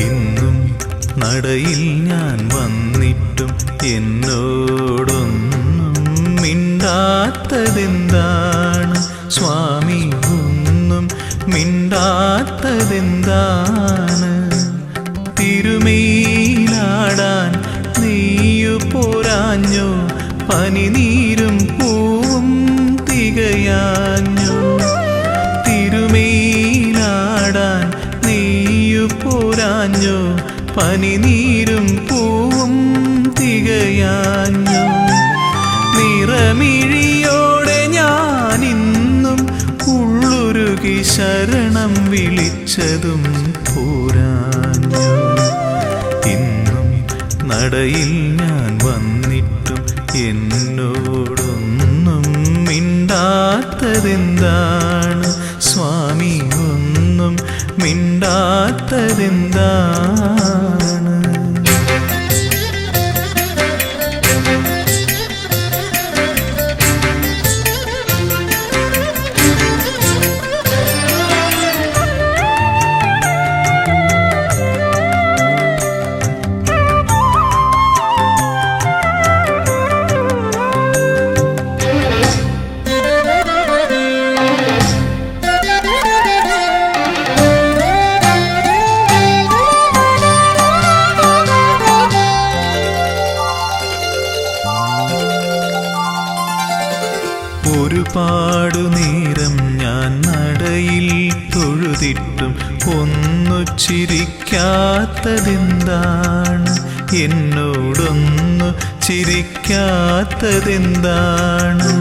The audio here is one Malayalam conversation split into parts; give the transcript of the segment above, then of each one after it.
ഇന്നും നടയിൽ ഞാൻ വന്നിട്ടും എന്നോടൊന്നും മിണ്ടാത്തതെന്താണ് സ്വാമി? ഒന്നും മിണ്ടാത്തതെന്താണ്? തിരുമേലാടാൻ നീയു പോരാഞ്ഞോ? പനിനീരും പൂവും തികയാഞ്ഞോ? തിരുമേലാടാൻ നീയു പോരാഞ്ഞോ? പനിനീരും പൂവും തികയാഞ്ഞോ? നിറമിഴിയോടെ ഞാനിന്നും ഉള്ളുരുകി ശരണം വിളിച്ചതും പോരാഞ്ഞോ? ഇന്നും നടയിൽ ഞാൻ വന്നിട്ടും എന്നോടൊന്നും മിണ്ടാത്തതെന്താണ് സ്വാമി? ഒന്നും മിണ്ടാത്തതെന്താണ്? ഒരുപാടു നേരം ഞാൻ നടയിൽ തൊഴുതിട്ടും ഒന്നു ചിരിക്കാത്തതെന്താണ്? എന്നോടൊന്നു ചിരിക്കാത്തതെന്താണ്?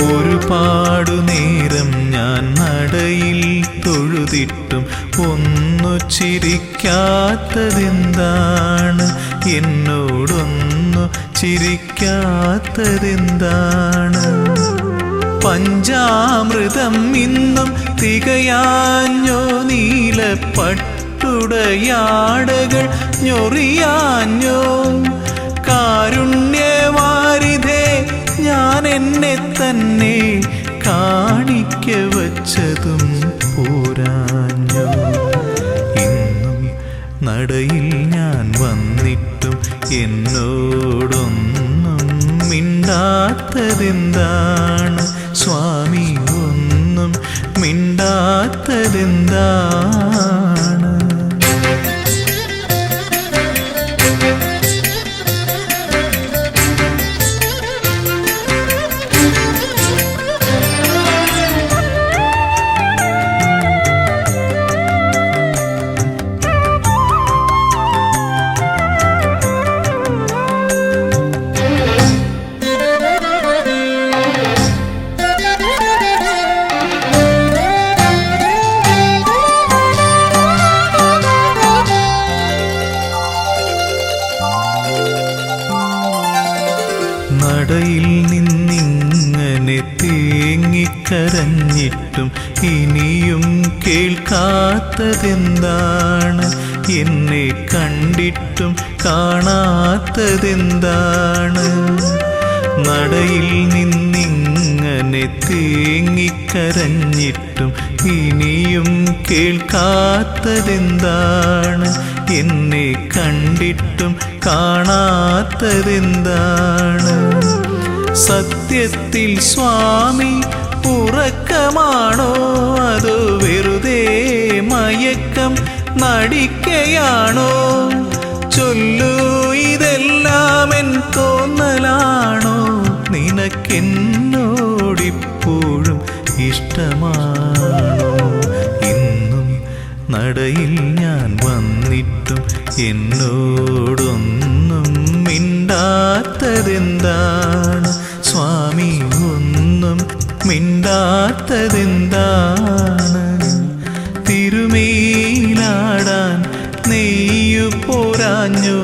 ഒരുപാടു നേരം ഞാൻ നടയിൽ തൊഴുതിട്ടും ഒന്നു ചിരിക്കാത്തതെന്താണ്? എന്നോടൊന്നു ചിരിക്കാത്തതെന്താണ്? പഞ്ചാമൃതം ഇന്നും തികയാഞ്ഞോ? നീലപ്പട്ടുടയാടകൾ ഞൊറിയാഞ്ഞോ? കാരുണ്യവാരിധേ, ഞാൻ എന്നെ തന്നെ കാണിക്ക വച്ചതും പോരാഞ്ഞോ? ഇന്നും നടയിൽ ഞാൻ വന്നിട്ടും എന്നോടൊന്നും മിണ്ടാത്തതെന്താണ് സ്വാമി? ഒന്നും മിണ്ടാത്തതെന്താണ്? നടയിൽ നിന്നിങ്ങനെ തേങ്ങിക്കരഞ്ഞിട്ടും ഇനിയും കേൾക്കാത്തതെന്താണ്? എന്നെ കണ്ടിട്ടും കാണാത്തതെന്താണ്? നടയിൽ നിന്നിങ്ങനെ തേങ്ങിക്കരഞ്ഞിട്ടും ഇനിയും കേൾക്കാത്തതെന്താണ്? എന്നെ കണ്ടിട്ടും കാണാത്തതെന്താണ്? സത്യത്തിൽ സ്വാമി ഉറക്കമാണോ? അതോ വെറുതെ മയക്കം നടിക്കയാണോ? ചൊല്ലൂ, ഇതെല്ലാം എൻ തോന്നലാണോ? നിനക്കെന്നോടിപ്പോഴും ഇഷ്ടമാണോ? ഇന്നും നടയിൽ ഞാൻ വന്നിട്ടും എന്നോടൊന്നും മിണ്ടാത്തതെന്താണ് സ്വാമി? ഒന്നും മിണ്ടാത്തതെന്താണ്? തിരുമേലാടാൻ നെയ്യു പോരാഞ്ഞു?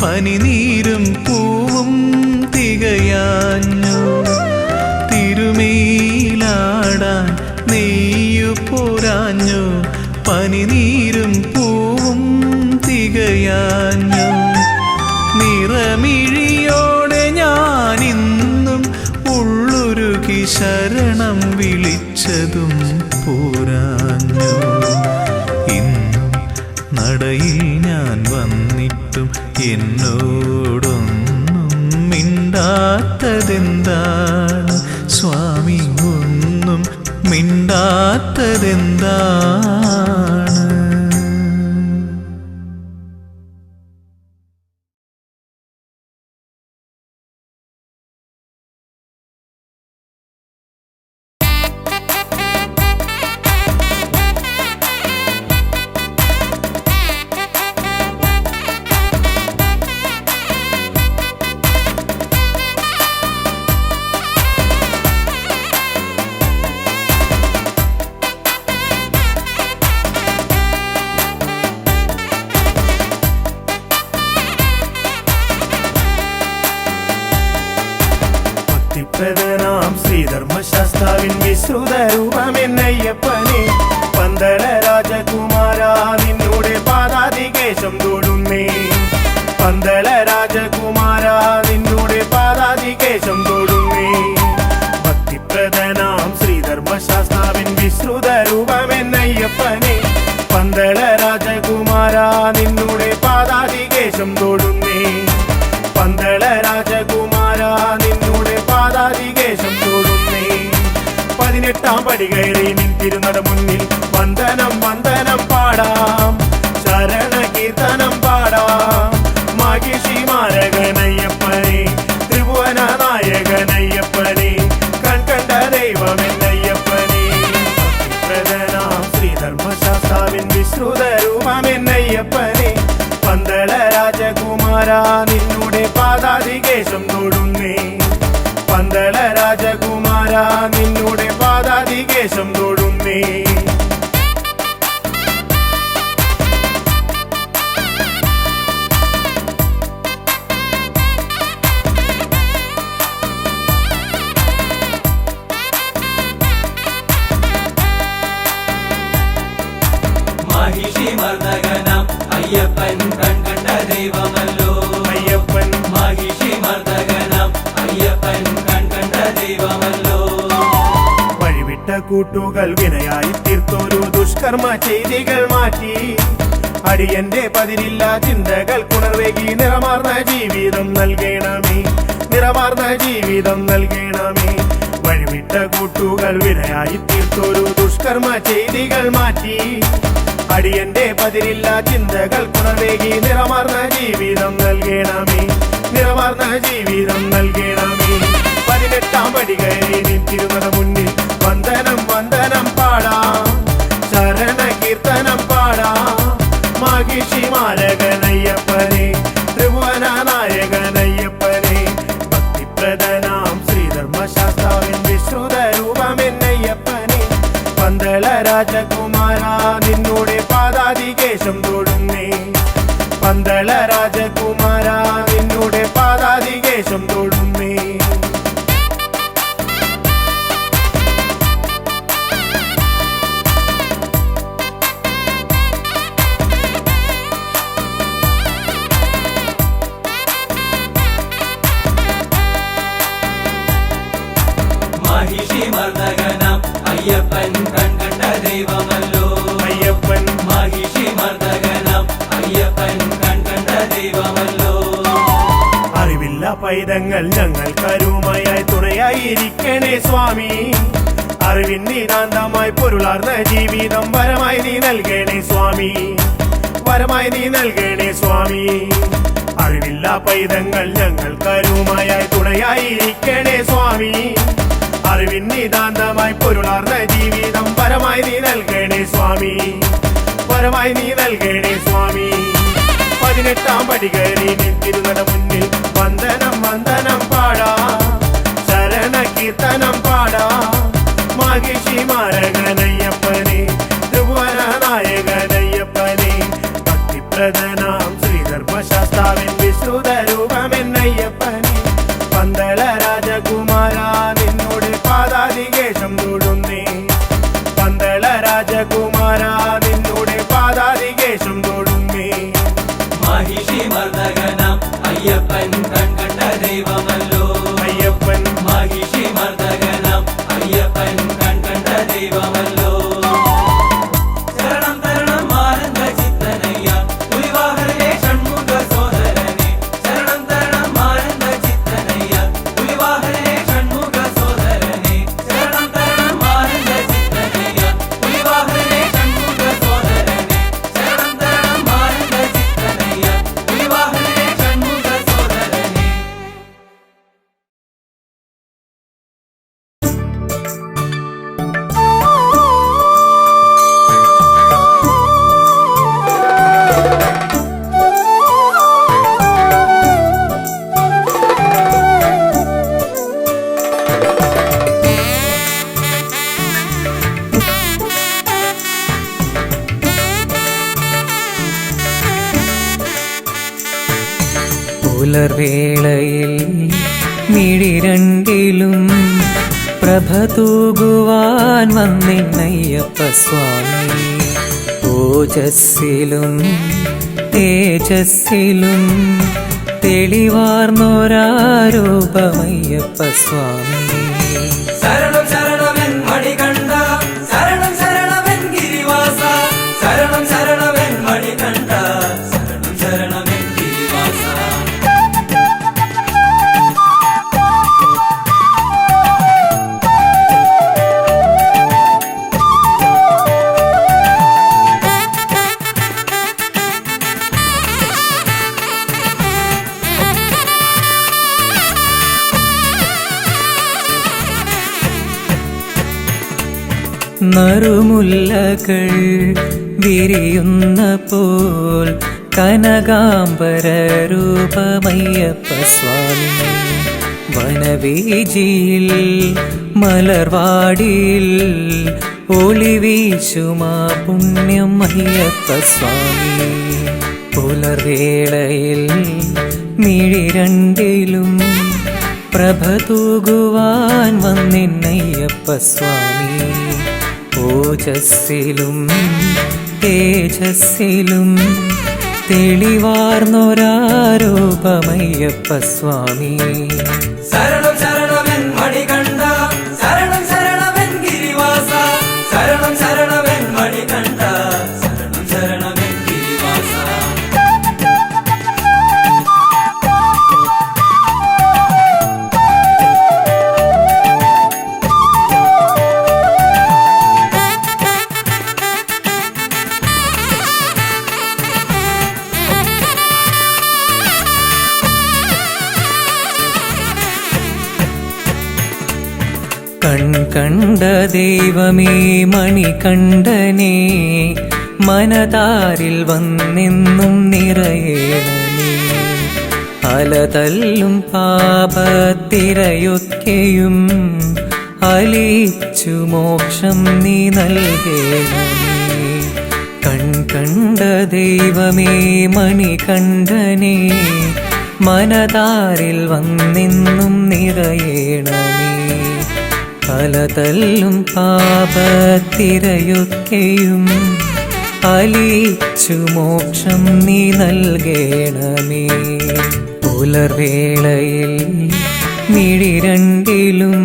പനിനീരും പൂവും തികയാഞ്ഞു? തിരുമേലാടാൻ നെയ്യു പോരാഞ്ഞു? പനിനീരും പൂവും തികയാഞ്ഞു? നിറമിഴിയോടെ ഞാനിന്നും ഉള്ളുരുകി ശരണം വിളിച്ചതും പോരാഞ്ഞു? ഇന്നും നടയിൽ ഞാൻ വന്നിട്ടും എന്നോടൊന്നും മിണ്ടാത്തതെന്താണ് സ്വാമി, ഒന്നും മിണ്ടാത്തതെന്താണ്? ഭക്തിപ്രദനാം ശ്രീധർമ്മശാസ്താവിൻ വിശ്രുത രൂപമെന്നയ്യപ്പനെ പന്തള രാജകുമാര നിന്നോടെ പാദാതികേശം തൊടുന്നേ. പന്തള രാജകുമാര നിന്നോടെ പാദാതികേശം തൊടുന്നേ. ഭക്തിപ്രദനാം ശ്രീധർമ്മശാസ്താവിൻ വിശ്രുത രൂപമെന്നയ്യപ്പനെ പന്തള രാജകുമാര നിന്നോടെ പാദാതികേശം തൊടുന്നേ. പന്തള രാജകുമാര നിന്നോടെ പാദാതികേശം തൊടുന്നേ. 18 പടി കയറി നിന്തിരുന്നട മുന്നിൽ വന്ദനം വന്ദനം പാടാം, ശരണ കീർത്തനം പാടാം. മാഹിഷി മാരകനയ്യപ്പനെ, ത്രിഭുവന നായകനയ്യപ്പനെ, കൺകണ്ട ദൈവമെന്നയ്യപ്പനെ. ഭക്തിപ്രദനാം ശ്രീധർമ്മശാസ്താവിൻ വിശ്രുത രൂപമെന്നയ്യപ്പനെ പന്തള രാജകുമാര നിന്നോടെ പാദാതികേശം തൊടുന്നേ. പന്തള രാജകുമാര നിന്നോടെ പാദാതികേശം തൊടുന്നേ. മാഹിഷി മർദ്ദകനാം അയ്യപ്പൻ കൺകണ്ട ദൈവമല്ലോ. അയ്യപ്പൻ മാഹിഷി മർദ്ദകനാം അയ്യപ്പൻ കൺകണ്ട ദൈവമല്ലോ. വഴിവിട്ട കൂട്ടുകൾ വിനയായി തീർത്തൊരു ദുഷ്കർമ്മ ചെയ്തികൾ മാറ്റി അടിയന്റെ പതിരില്ല ചിന്തകൾ കുണർവേകി നിറമാർന്ന ജീവിതം നൽകണമേ, നിറമാർന്ന ജീവിതം നൽകണമേ. വഴിവിട്ട കൂട്ടുകൾ വിനയായി തീർത്തൊരു ദുഷ്കർമ്മ ചെയ്തികൾ മാറ്റി അടിയന്റെ പതിരില്ല ചിന്തകൾ കുണർവേകി നിറമാർന്ന ജീവിതം നൽകണമേ, നിറമാർന്ന ജീവിതം നൽകണമേ. 18 പടി കയറി നിന്തിരുന്നട മുന്നിൽ വന്ദനം വന്ദനം പാടാം, ശരണ കീർത്തനം പാടാം. മാഹിഷി മാരകനയ്യപ്പനെ, ത്രിഭുവന നായകനയ്യപ്പനെ. ഭക്തിപ്രദനാം ശ്രീധർമ്മശാസ്താവിൻ വിശ്രുത രൂപമെന്നയ്യപ്പനെ പന്തള രാജകുമാര നിന്നോടെ പാദാതികേശം തൊടുന്നേ. പന്തള രാജകുമാര നിന്നോടെ പാദാതികേശം തൊടുന്നേ. മാഹിഷി മർദ്ദകനാം അയ്യപ്പൻ കൺകണ്ട ദൈവമല്ലോ. അയ്യപ്പൻ മാഹിഷി മർദ്ദകനാം അയ്യപ്പൻ കൺകണ്ട ദൈവമല്ലോ. അറിവില്ല പൈതങ്ങൾ ഞങ്ങൾക്കരുമയായി തുണയായിരിക്കണേ സ്വാമി. അറിവിൻ നിതാന്തമായി പൊരുളാർന്ന ജീവിതം വരമായി നീ നൽകണേ സ്വാമി, വരമായി നീ നൽകണേ സ്വാമി. അറിവില്ല പൈതങ്ങൾ ഞങ്ങൾക്കരുമയായി തുണയായിരിക്കണേ സ്വാമി. അറിവിൻ നിതാന്തമായി പൊരുളാർന്ന ജീവിതം വരമായി നീ നൽകണേ സ്വാമി, വരമായി നീ നൽകണേ സ്വാമി. 18 പടി കയറി നിന്തിരുന്നട മുന്നിൽ വന്ദനം വന്ദനം പാടാം, ശരണ കീർത്തനം പാടാം. മാഹിഷി മാരകനയ്യപ്പനെ, ത്രിഭുവന നായകനയ്യപ്പനെ. ഭക്തിപ്രദനാം ശ്രീധർമ്മശാസ്താവിൻ വിശ്രുത രൂപമെന്നയ്യപ്പനെ പന്തള രാജകുമാര നിന്നോട് പാദാതികേശം തൊടുന്നേ. പന്തള രാജകുമാര നിന്നോട് പാദാതികേശം തൊടുന്നേ. മാഹിഷി മർദ്ദകനാം അയ്യപ്പൻ കൺകണ്ട ദൈവമല്ലോ. അയ്യപ്പൻ മാഹിഷി മർദ്ദകനാം അയ്യപ്പൻ കൺകണ്ട ദൈവമല്ലോ. ശരണം തരണം ആനന്ദ ചിത്തനയ്യ പുലർവേളയിൽ മിഴി രണ്ടിലും പ്രഭ തൂകുവാൻ വന്നിന്നയ്യപ്പ സ്വാമി. ഓജസ്സിലും തേജസ്സിലും തെളിവാർന്നൊരാരൂപമയ്യപ്പ സ്വാമി. ശരണം ശരണമെൻ മണികണ്ഠ, ശരണം ശരണമെൻ ഗിരിവാസ, ശരണം ശരണമെൻ മണികണ്ഠ, ശരണം ശരണമെൻ ഗിരിവാസ. നറുമുല്ലകൾ വിരിയുന്ന പോൽ കനകാംബര രൂപമയ്യപ്പ സ്വാമി. വനവീജിയിൽ മലർവാടിയിൽ ഒളിവീശുമാ പുണ്യം അയ്യപ്പ സ്വാമി. പുലർവേളയിൽ മിഴി രണ്ടിലും പ്രഭ തൂകുവാൻ വന്നിന്നയ്യപ്പ സ്വാമി. ഓജസ്സിലും തേജസ്സിലും തെളിവാർന്നൊരാരൂപമയ്യപ്പ സ്വാമി. ശരണം ശരണമെൻ മണികണ്ഠ, ശരണം ശരണമെൻ ഗിരിവാസ, ശരണം ശരണമെൻ മണികണ്ഠ, ശരണം ശരണമെൻ ഗിരിവാസ. കണ്ട ദൈവമേ മണികണ്ഠനേ, മനതാരിൽ വന്നെന്നും നിറയേണമേ. അലതല്ലും പാപത്തിരയൊക്കെയും അലിച്ചു മോക്ഷം നീ നൽകേണമേ. കണ്ട ദൈവമേ മണികണ്ഠനേ, മനതാരിൽ വന്നെന്നും നിറയേണമേ. അലതല്ലും പാപത്തിരയൊക്കെയും അലിച്ചു മോക്ഷം നീ നൽകേണമേ. പുലർവേളയിൽ മിഴി രണ്ടിലും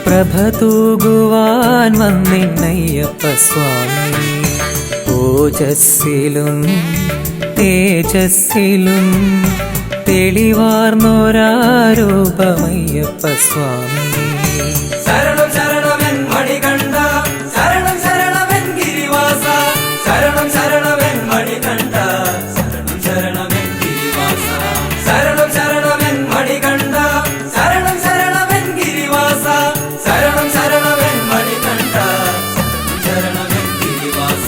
പ്രഭ തൂകുവാൻ വന്നിന്നയ്യപ്പ സ്വാമി. ഓജസ്സിലും തേജസ്സിലും തെളിവാർന്നൊരാരൂപമയ്യപ്പ സ്വാമി. ശരണം ശരണമെൻ മണികണ്ഠ, ശരണം ശരണമെൻ ഗിരിവാസ, ശരണം ശരണമെൻ മണികണ്ഠ, ശരണം ശരണമെൻ ഗിരിവാസ. ശരണം ശരണമെൻ മണികണ്ഠ, ശരണം ശരണമെൻ ഗിരിവാസ, ശരണം ശരണമെൻ മണികണ്ഠ, ശരണം ശരണമെൻ ഗിരിവാസ.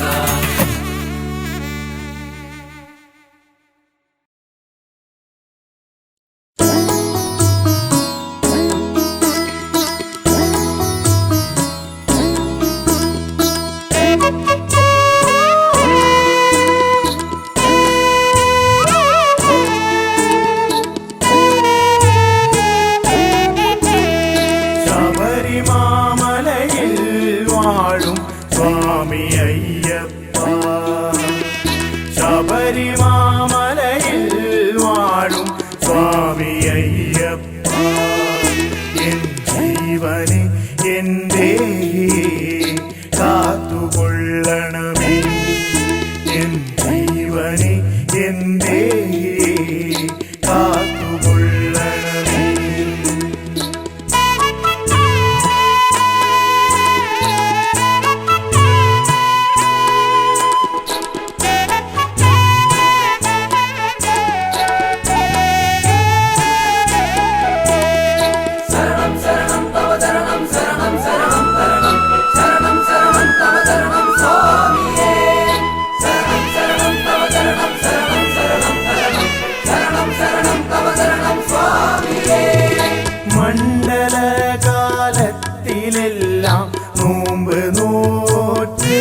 ശബരിമാമലയിൽ വാഴും സ്വാമി അയ്യപ്പ, ശബരിമാമലയിൽ വാഴും സ്വാമി അയ്യപ്പ. എൻ ജീവനെ എൻ്റെ കാത്തുകൊള്ളണമേ, എൻ ജീവനെ എൻ്റെ കാത്തുകൊള്ളണമേ. ശരണം ശരണം തവ ശരണം, ശരണം ശരണം തരണം, ശരണം ശരണം തവ ശരണം സ്വാമിയേ. ശരണം ശരണം തവ ശരണം, ശരണം ശരണം തരണം, ശരണം ശരണം തവ ശരണം സ്വാമിയേ. മണ്ഡലകാലത്തിലെല്ലാം നോമ്പ് നോറ്റ്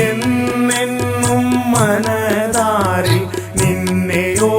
എന്നെന്നും മനതാരിൽ നിന്നെയോ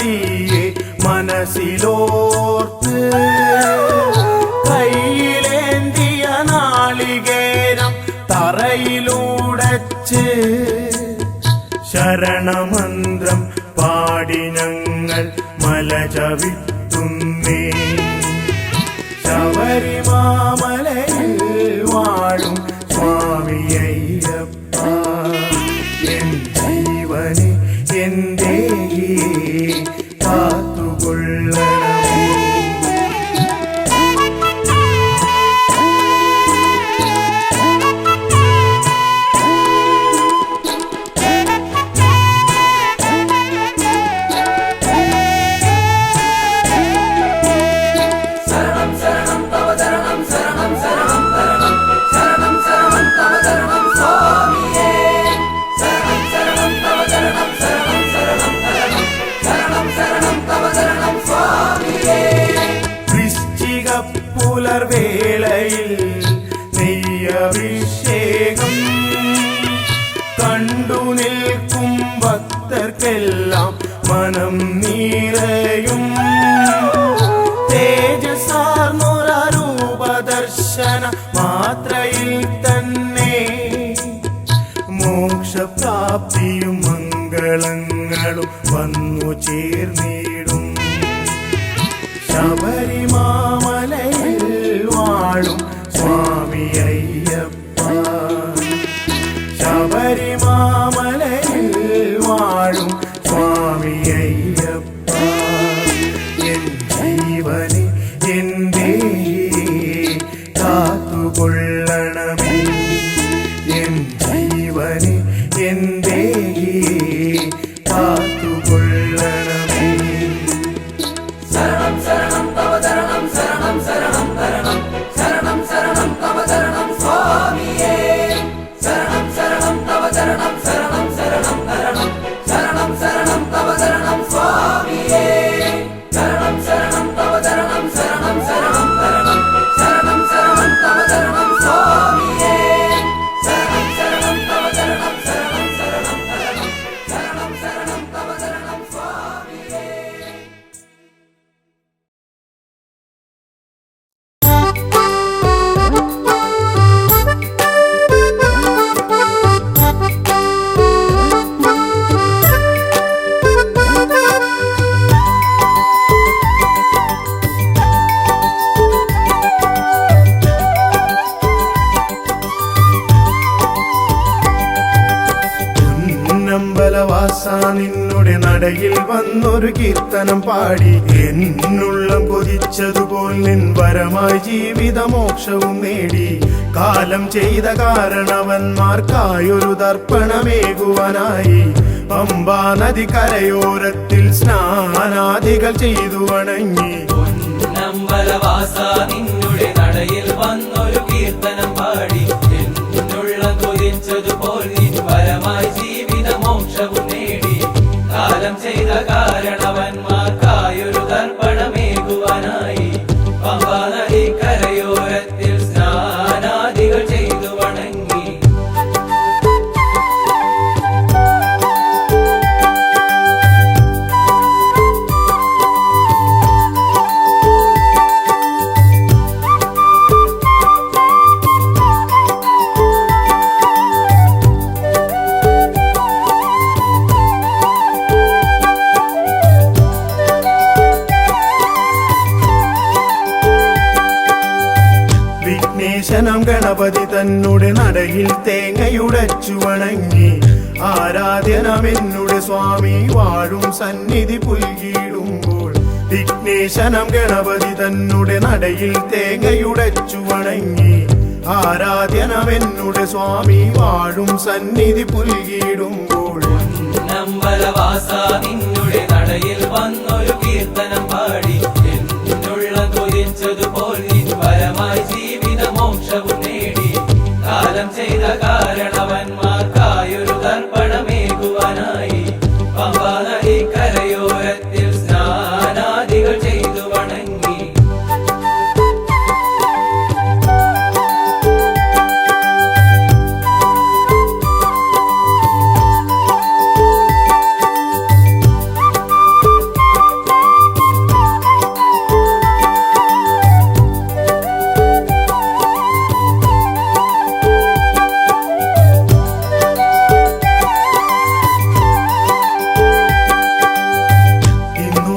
ഗണപതിയെ മനസ്സിലോർത്ത് കയ്യിലേന്തിയ നാളികേരം തറയിലൂടച്ച് ശരണമന്ത്രം പാടി ഞങ്ങൾ മല ചവിട്ടുന്നേ. ശബരിമാമലയിൽ വാഴും സ്വാമിയയ്യപ്പ, എൻ ജീവനെ എന്റെ കാത്തുകൊള്ളണമേ. ശരണം ശരണം തവ ചരണം ശരണം ശരണം തരണം ശരണം ശരണം തവ ചരണം സ്വാമിയേ ശരണം ശരണം തവ ചരണം ശരണം ശരണം തരണം ശരണം ശരണം തവ ചരണം സ്വാമിയേ. വൃശ്ചിക പുലർവേളയിൽ നെയ്യഭിഷേകം കണ്ടു നിൽക്കും ഭക്തർക്കെല്ലാം മനം നിറയും. തേജസാർന്നൊരൂപദർശന മാത്രയിൽ തന്നെ മോക്ഷപ്രാപ്തിയും മംഗളങ്ങളും വന്നു ചേർന്നിടും. ശബരിമാമലയിൽ വാഴും സ്വാമിയയ്യപ്പ, ശബരിമാമലയിൽ വാഴും സ്വാമിയയ്യപ്പ, എൻ ജീവനെ എന്റെ കാത്തുകൊള്ളണമേ. എൻ ജീവനെ എന്റെ കാത്തുകൊള്ളണമേ. ശരണം ശരണം തവ ചരണം ശരണം ശരണം തരണം ശരണം ശരണം തവ ചരണം സ്വാമിയേ ശരണം ശരണം തവ ചരണം ശരണം ശരണം തരണം ശരണം ശരണം തവ ചരണം സ്വാമിയേ ശരണം ശരണം തവ ചരണം ശരണം ശരണം തരണം ശരണം ശരണം തവ ചരണം സ്വാമിയേ ശരണം ശരണം തവ ചരണം ശരണം ശരണം തരണം ശരണം ശരണം തവ ചരണം സ്വാമിയേ. പൊന്നമ്പലവാസ നിന്നുടെ നടയിൽ വന്നൊരു കീർത്തനം പാടി എന്നുള്ളം കൊതിച്ചതുപോൽ നിൻ വരമായി ജീവിതമോക്ഷവും നേടി. കാലം ചെയ്ത കാരണവന്മാർക്കായൊരു തർപ്പണമേകുവാനായി പമ്പാ നദി കരയോരത്തിൽ സ്നാനാദികൾ ചെയ്തു വണങ്ങി. പൊന്നമ്പലവാസ നിന്നുടെ നടയിൽ വന്നൊരു കീർത്തനം പാടി എന്നുള്ളം കൊതിച്ചതുപോൽ നിൻ വരമായി ജീവിതമോക്ഷവും നേടി. കാലം ചെയ്ത കാരണവന്മാർക്കായൊരു തർപ്പണമേകുവാനായി പമ്പാ നദി കരയോരത്തിൽ സ്നാനാദികൾ ചെയ്തു വണങ്ങി. വിഘ്നേശനം ഗണപതി തന്നുടെ നടയിൽ തേങ്ങയുടച്ചു വണങ്ങി. ആരാധ്യനമെന്നുടെ സ്വാമി വാഴും സന്നിധി പുൽകിടുമ്പോൾ വിഘ്നേശനം ഗണപതി തന്നുടെ നടയിൽ തേങ്ങയുടച്ചു വണങ്ങി. ആരാധ്യനമെന്നുടെ സ്വാമി വാഴും സന്നിധി പുൽകിടുമ്പോൾ പൊന്നമ്പലവാസ നിന്നുടെ നടയിൽ വന്നൊരു കീർത്തനം പാടി എന്നുള്ളം കൊതിച്ചതുപോൽ നിൻ വരമായി ജീവിതമോക്ഷവും നേടി. കാലം ചെയ്ത കാരണവന്മാർക്കായൊരു തർപ്പണമേകുവാനായി പമ്പാ നദി കരയോരത്തിൽ സ്നാനാദികൾ ചെയ്തു വണങ്ങി.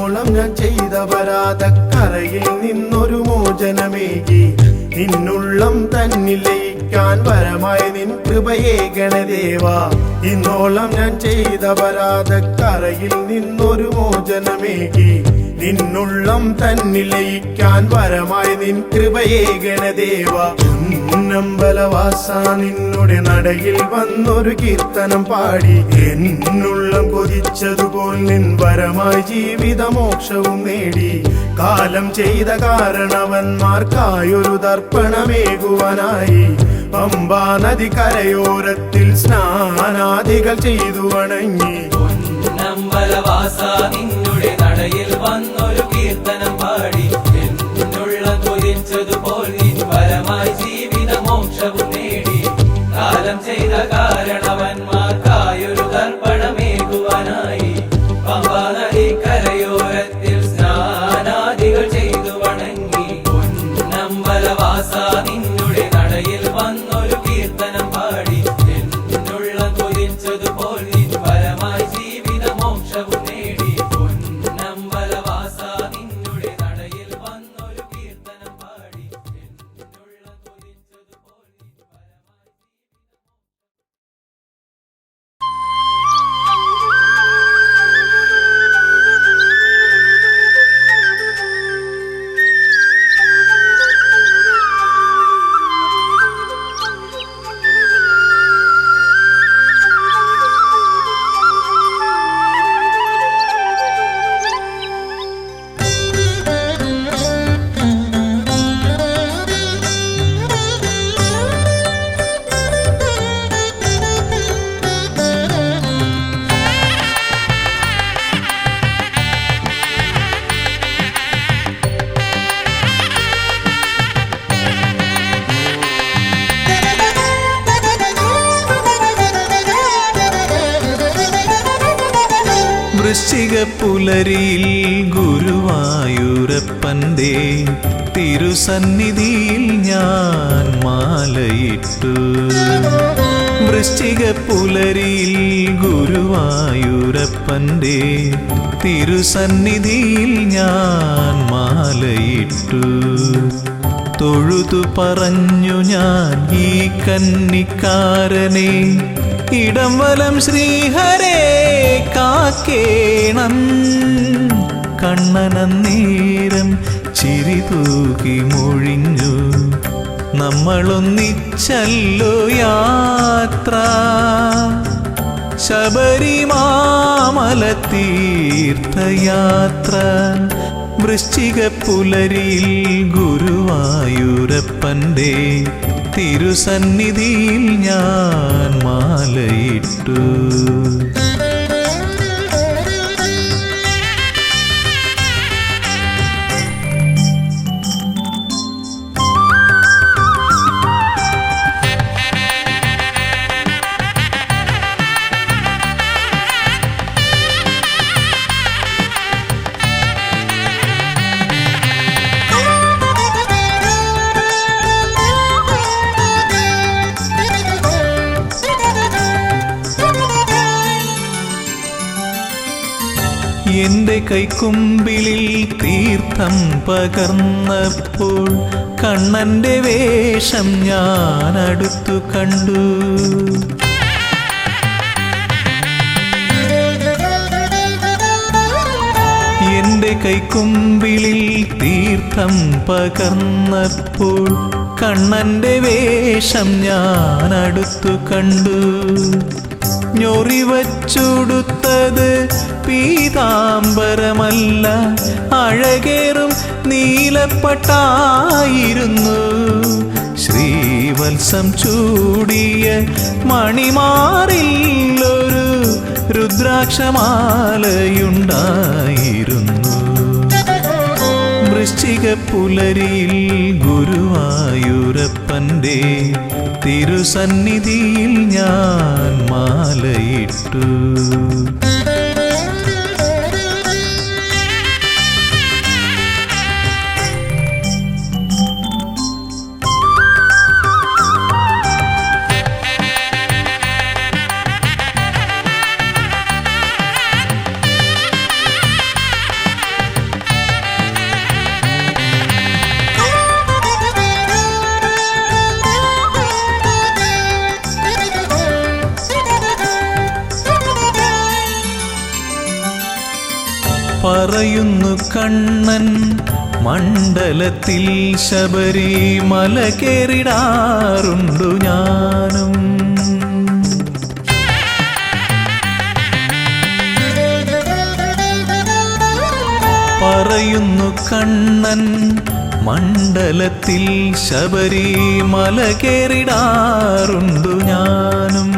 ഇന്നോളം ഞാൻ ചെയ്ത പരാതക്കറയിൽ നിന്നൊരു മോചനമേകി നിന്നുള്ളം തന്നിൽ ലയിക്കാൻ വരമായി നിൻ കൃപയേ ഗണദേവാ. ഇന്നോളം ഞാൻ ചെയ്ത പരാതക്കറയിൽ നിന്നൊരു മോചനമേകി നിന്നുള്ളം തന്നിൽ ലയിക്കാൻ വരമായി നിൻ കൃപയേ ഗണദേവാ. പൊന്നമ്പലവാസ നിന്നുടെ നടയിൽ വന്നൊരു കീർത്തനം പാടി എന്നുള്ളം കൊതിച്ചതുപോൽ നിൻ വരമായി ജീവിതമോക്ഷവും നേടി. കാലം ചെയ്ത കാരണവന്മാർക്കായൊരു തർപ്പണമേകുവാനായി പമ്പാ നദി കരയോരത്തിൽ സ്നാനാദികൾ ചെയ്തു വണങ്ങി. പൊന്നമ്പലവാസ നിന്നുടെ നടയിൽ വന്നൊരു കീർത്തനം പാടി എന്നുള്ള കൊതിച്ചതുപോൽ നിൻ വരമായി ജീവിതമോക്ഷവും നേടി. കാലം ചെയ്ത കാരണവന്മാർക്കായൊരു തർപ്പണമേകുവാനായി പമ്പാ നദി കരയോരത്തിൽ സ്നാനാദികൾ ചെയ്തു വണങ്ങി. പൊന്നമ്പലവാസ നിന്നുടെ നടയിൽ വന്നൊരു കീർത്തനം പാടി എന്നുള്ള കൊതിച്ചതുപോൽ നിൻ വരമായി ജീവിതമോക്ഷവും നേടി. പൊന്നമ്പലവാസ നിന്നുടെ നടയിൽ വന്നൊരു കീർത്തനം പാടി എന്നുള്ള കൊതിച്ചതുപോൽ നിൻ വരമായി വൃശ്ചികപ്പുലരിയിൽ ഗുരുവായൂരപ്പൻ്റെ തിരുസന്നിധിയിൽ ഞാൻ മാലയിട്ടു. വൃശ്ചികപ്പുലരിയിൽ ഗുരുവായൂരപ്പൻ്റെ തിരുസന്നിധിയിൽ ഞാൻ മാലയിട്ടു. തൊഴുതു പറഞ്ഞു ഞാൻ ഈ കന്നിക്കാരനെ ഇടം വലം ശ്രീഹരേ കാക്കേണം. കണ്ണനന്നേരം ചിരി തൂക്കി മൊഴിഞ്ഞു നമ്മളൊന്നിച്ചല്ലോ യാത്ര. ശബരിമാമല തീർത്ഥയാത്ര. വൃശ്ചികപ്പുലരിയിൽ ഗുരുവായൂരപ്പൻ്റെ തിരുസന്നിധിയിൽ ഞാൻ മാലയിട്ടു. എന്റെ കൈക്കുമ്പിളിൽ തീർത്ഥം പകർന്നപ്പോൾ കണ്ണന്റെ വേഷം ഞാൻ അടുത്തു കണ്ടു. എന്റെ കൈക്കുമ്പിളിൽ തീർത്ഥം പകർന്നപ്പോൾ കണ്ണന്റെ വേഷം ഞാൻ അടുത്തു കണ്ടു. ഞൊറിവച്ചുടുത്തത് പീതാംബരമല്ല, അഴകേറും നീലപ്പട്ടായിരുന്നു. ശ്രീവത്സം ചൂടിയ മണിമാറിൽ ഒരു രുദ്രാക്ഷമാലയുണ്ടായിരുന്നു. വൃശ്ചികപ്പുലരിയിൽ ഗുരുവായൂരപ്പൻ്റെ തിരുസന്നിധിയിൽ ഞാൻ മാലയിട്ടു. പറയുന്നു കണ്ണൻ മണ്ഡലത്തിൽ ശബരിമല കേറിടാറുണ്ടു ഞാനും. പറയുന്നു കണ്ണൻ മണ്ഡലത്തിൽ ശബരിമല കേറിടാറുണ്ടു ഞാനും.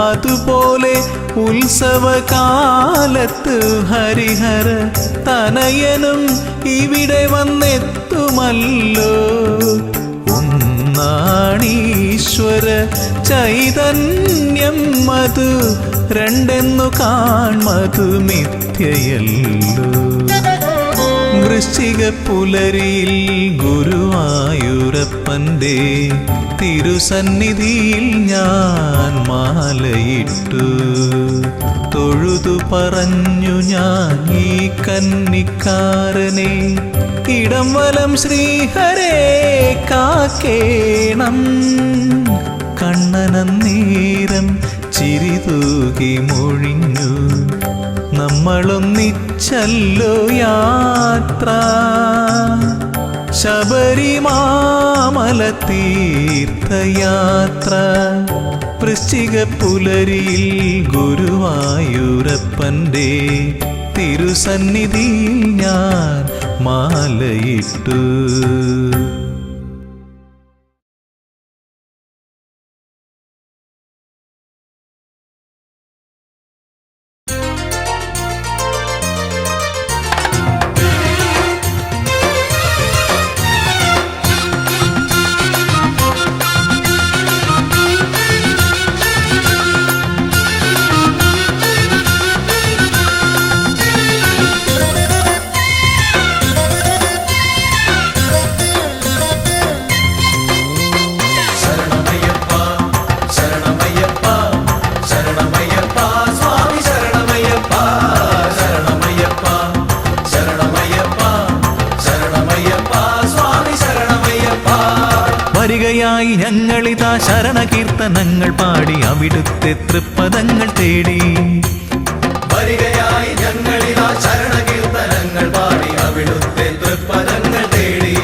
അതുപോലെ ഉത്സവകാലത്ത് ഹരിഹര തനയനും ഇവിടെ വന്നെത്തുമല്ലോ. ഒന്നാണീശ്വര ചൈതന്യം മധു രണ്ടെന്നു കാൺമതു മിഥ്യയല്ലോ. വൃശ്ചിക പുലരിയിൽ ഗുരുവായൂരപ്പൻ്റെ തിരുസന്നിധിയിൽ ഞാൻ മാലയിട്ടു തൊഴുതു പറഞ്ഞു ഞാൻ ഈ കന്നിക്കാരനെ, ഇടം വലം ശ്രീഹരേ കാക്കേണം. കണ്ണനന്നേരം ചിരിതൂകി മൊഴിഞ്ഞു, നമ്മളൊന്നിച്ചല്ലോ യാത്ര ശബരിമാമല തീർത്ഥയാത്ര. വൃശ്ചിക പുലരിയിൽ ഗുരുവായൂരപ്പൻ്റെ തിരുസന്നിധിയിൽ ഞാൻ മാലയിട്ടു. വരികയായി ഞങ്ങളിതാ ശരണകീർത്തനങ്ങൾ പാടി അവിടുത്തെ തൃപ്പദങ്ങൾ തേടി. വരികയായി ഞങ്ങളിതാ ശരണകീർത്തനങ്ങൾ പാടി അവിടുത്തെ തൃപ്പദങ്ങൾ തേടി.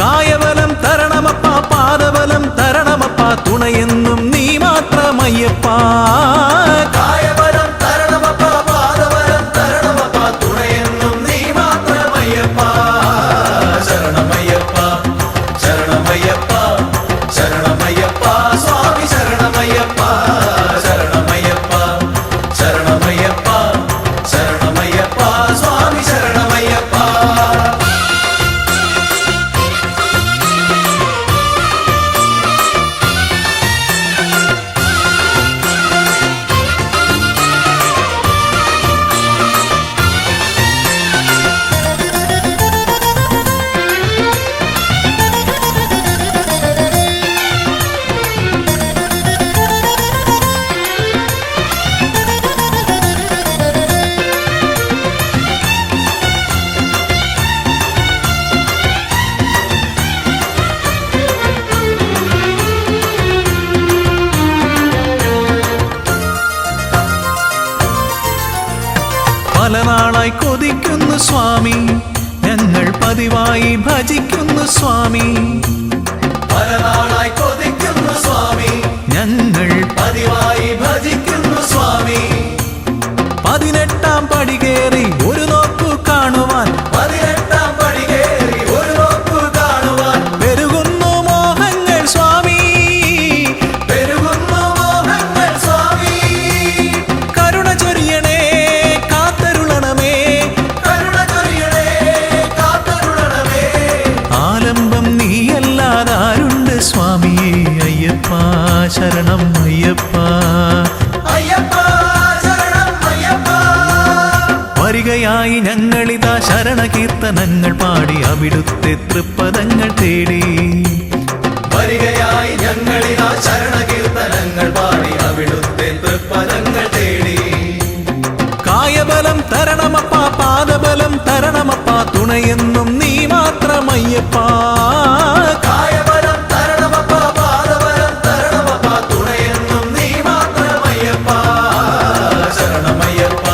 കായബലം തരണമപ്പ, പാദബലം തരണമപ്പ, തുണയെന്നും നീ മാത്രമയ്യപ്പ. കായബലം തരണമപ്പ, പാദബലം തരണമപ്പ, തുണയെന്നും നീ മാത്രമയ്യപ്പ. ശരണമയ്യപ്പ ശരണമയ്യപ്പ ശരണമയ്യപ്പ സ്വാമി ശരണമയ്യപ്പ. ശരണമയ്യപ്പ ശരണമയ്യപ്പ ശരണമയ്യപ്പ സ്വാമി ശരണമയ്യപ്പ. പല നാളായി കൊതിക്കുന്നു സ്വാമി, ഞങ്ങൾ പതിവായി ഭജിക്കുന്നു സ്വാമി. പല നാളായി കൊതിക്കുന്നു സ്വാമി, ഞങ്ങൾ പതിവായി ഭജിക്കുന്നു സ്വാമി. 18-ാം പടി കയറി ഒരു നോക്കു കാണുവാൻ, 18-ാം പടി കയറി ഒരു നോക്കു കാണുവാൻ. പെരുകുന്നു മോഹങ്ങൾ സ്വാമി, പെരുകുന്നു മോഹങ്ങൾ സ്വാമി. കരുണ ചൊരിയണേ കാത്തരുളണമേ, കരുണ ചൊരിയണേ കാത്തരുളണമേ. ആലംബം നീയല്ലാതാരുണ്ട് സ്വാമിയേ അയ്യപ്പ. ശരണം അയ്യപ്പ. അയ്യപ്പ ശരണം അയ്യപ്പ. വരികയായി ഞങ്ങളിതാ ശരണകീർത്തനങ്ങൾ പാടി അവിടുത്തെ തൃപ്പദങ്ങൾ തേടി. വരികയായി ഞങ്ങളിതാ ശരണകീർത്തനങ്ങൾ പാടി അവിടുത്തെ തൃപ്പദങ്ങൾ തേടി. കായബലം തരണമപ്പ, പാദബലം തരണമപ്പ, തുണയെന്നും നീ മാത്രമയ്യപ്പ. കായബലം തരണമപ്പ, പാദബലം തരണമപ്പ, തുണയെന്നും നീ മാത്രമയ്യപ്പ. ശരണമയ്യപ്പ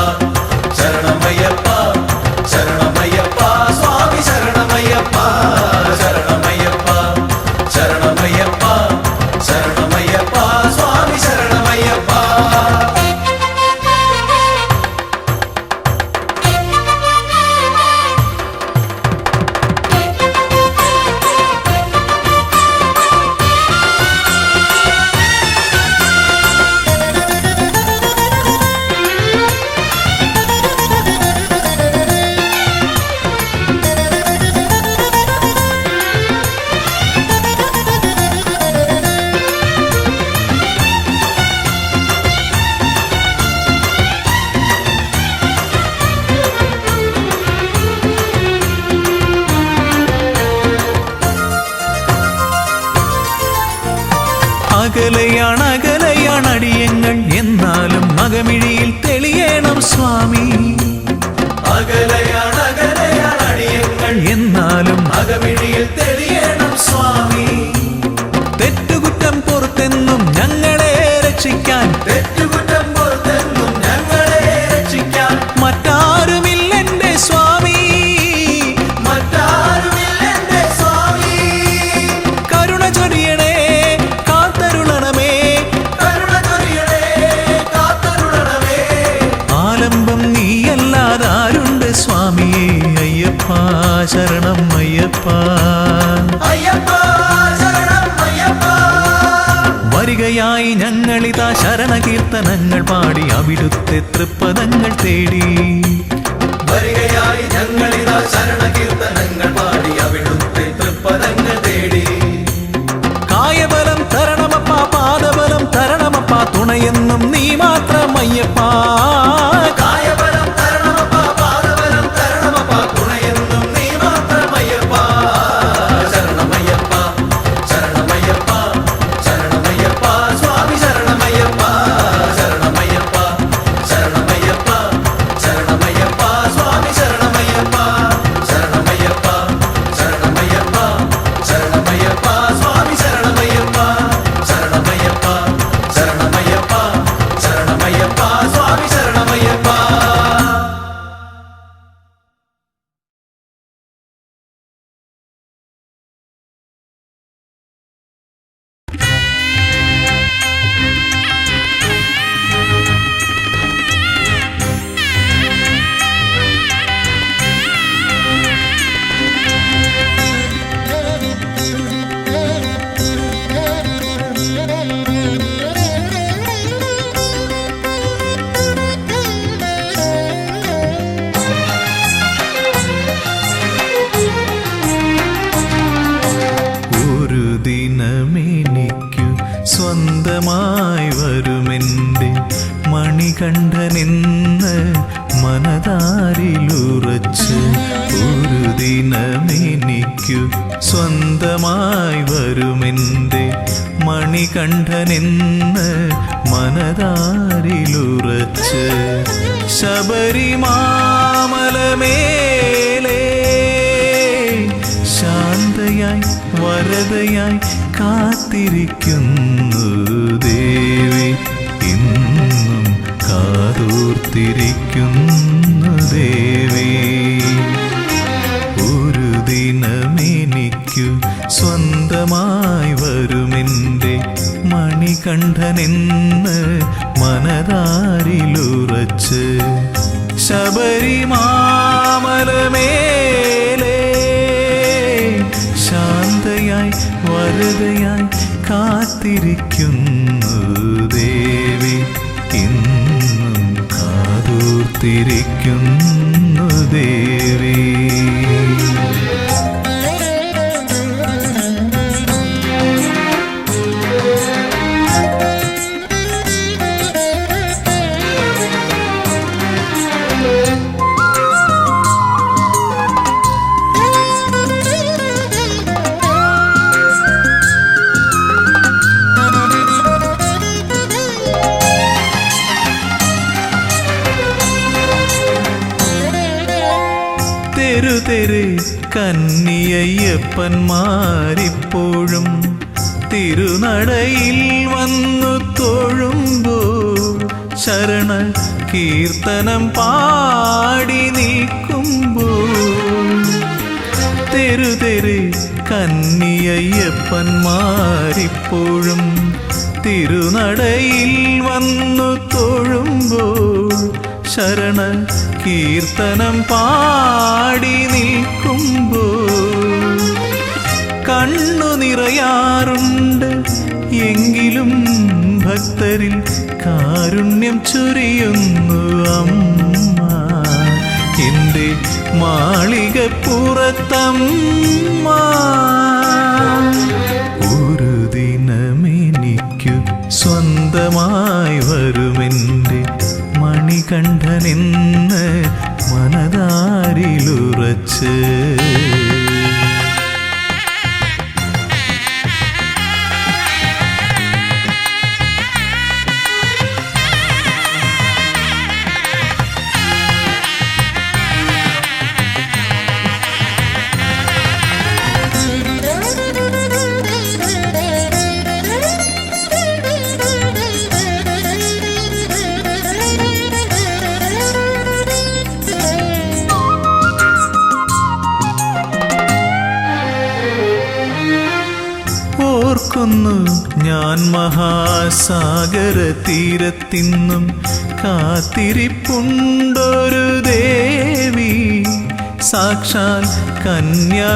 അകലെയാണടിയങ്ങൾ എന്നാലും മകമിഴിയിൽ തെളിയണം സ്വാമി. അകലെയാണടിയങ്ങൾ എന്നാലും അകമിഴിയിൽ തെളിയണം സ്വാമി. തെറ്റുകുറ്റം പുറത്തെന്നും ഞങ്ങളെ രക്ഷിക്കാൻ, തെറ്റുകുറ്റം പുറത്തെന്നും ഞങ്ങളെ രക്ഷിക്കാൻ മറ്റാരുമില്ലെന്റെ സ്വാമി. മറ്റാരുമില്ലെന്റെ സ്വാമി. കരുണ ചൊരിയണേ കാത്തരുളണമേ, കരുണ ചൊരിയണേ കാത്തരുളണമേ. ആലംബം നീയല്ലാതാരുണ്ട് സ്വാമിയേ. അയ്യപ്പ ശരണം അയ്യപ്പ. അയ്യപ്പ ശരണം അയ്യപ്പ. വരികയായി ഞങ്ങളിതാ ശരണകീർത്തനങ്ങൾ പാടി അവിടുത്തെ തൃപ്പദങ്ങൾ തേടി. വരികയായി ഞങ്ങളിതാ ശരണകീർത്തനങ്ങൾ പാടി അവിടുത്തെ തൃപ്പദങ്ങൾ തേടി. കായബലം തരണമപ്പ, പാദബലം തരണമപ്പ, തുണയെന്നും നീ മാത്രം അയ്യപ്പ. കായബലം തരണമപ്പ, പാദബലം തരണമപ്പ, തുണയെന്നും നീ മാത്രം അയ്യപ്പ. ശരണമയ്യപ്പ ശരണമയ്യപ്പ ശരണമയ്യപ്പ സ്വാമി ശരണമയ്യപ്പ. ശരണമയ്യപ്പ ശരണമയ്യപ്പ ശരണമയ്യപ്പ സ്വാമി ശരണമയ്യപ്പ. ശരണമയ്യപ്പ ശരണമയ്യപ്പ ശരണമയ്യപ്പ സ്വാമി ശരണമയ്യപ്പ. ശരണമയ്യപ്പ ശരണമയ്യപ്പ ശരണമയ്യപ്പ സ്വാമി ശരണമയ്യപ്പ. ഒരു ദിനമെനിക്കു സ്വന്തമായി വരുമെൻ്റെ മണികണ്ഠനെന്ന് മനതാരിലുറച്ച്. ഒരു ദിനമെനിക്കു സ്വന്തമായി വരുമെൻ്റെ മണികണ്ഠനെന്ന് മനതാരിലുറച്ച്. ശബരിമാമലമേലേ ശാന്തയായി വരദയായി കാത്തിരിക്കുന്നു ദേവി. ഇന്നും കാതോർത്തിരിക്കുന്നു ദേവി. ഒരു ദിനമെനിക്കു സ്വന്തമായി വരുമെൻ്റെ മണികണ്ഠനെന്ന് മനതാരിലുറച്ച്. ശബരിമാമലമേലേ ശാന്തയായി വരദയായി കാത്തിരിക്കുന്നു ദേവി. ഇന്നും കാതോർത്തിരിക്കുന്നു ദേവി. തെരുതെരെ കന്നിയയ്യപ്പന്മാരിപ്പോഴും തിരുനടയിൽ വന്നു തൊഴുമ്പോൾ ശരണ കീർത്തനം പാടി നിൽക്കുമ്പോൾ. തെരുതെരെ കന്നിയയ്യപ്പന്മാരിപ്പോഴും തിരുനടയിൽ വന്നു തൊഴുമ്പോൾ ശരണ കീർത്തനം പാടി നിൽക്കുമ്പോൾ കണ്ണു നിറയാറുണ്ട്. എങ്കിലും ഭക്തരിൽ കാരുണ്യം ചൊരിയുന്നു അമ്മ. എൻ്റെ മാളികപ്പുറത്തമ്മ. ഒരു ദിനമെനിക്കു സ്വന്തമായി വരുമെൻ്റെ മണികണ്ഠനെന്ന് മനതാരിലുറച്ച്. ഓർക്കുന്നു ഞാൻ മഹാസാഗര തീരത്തിന്നും കാത്തിരിപ്പുണ്ടൊരു ദേവി, സാക്ഷാൽ കന്യാകുമാരി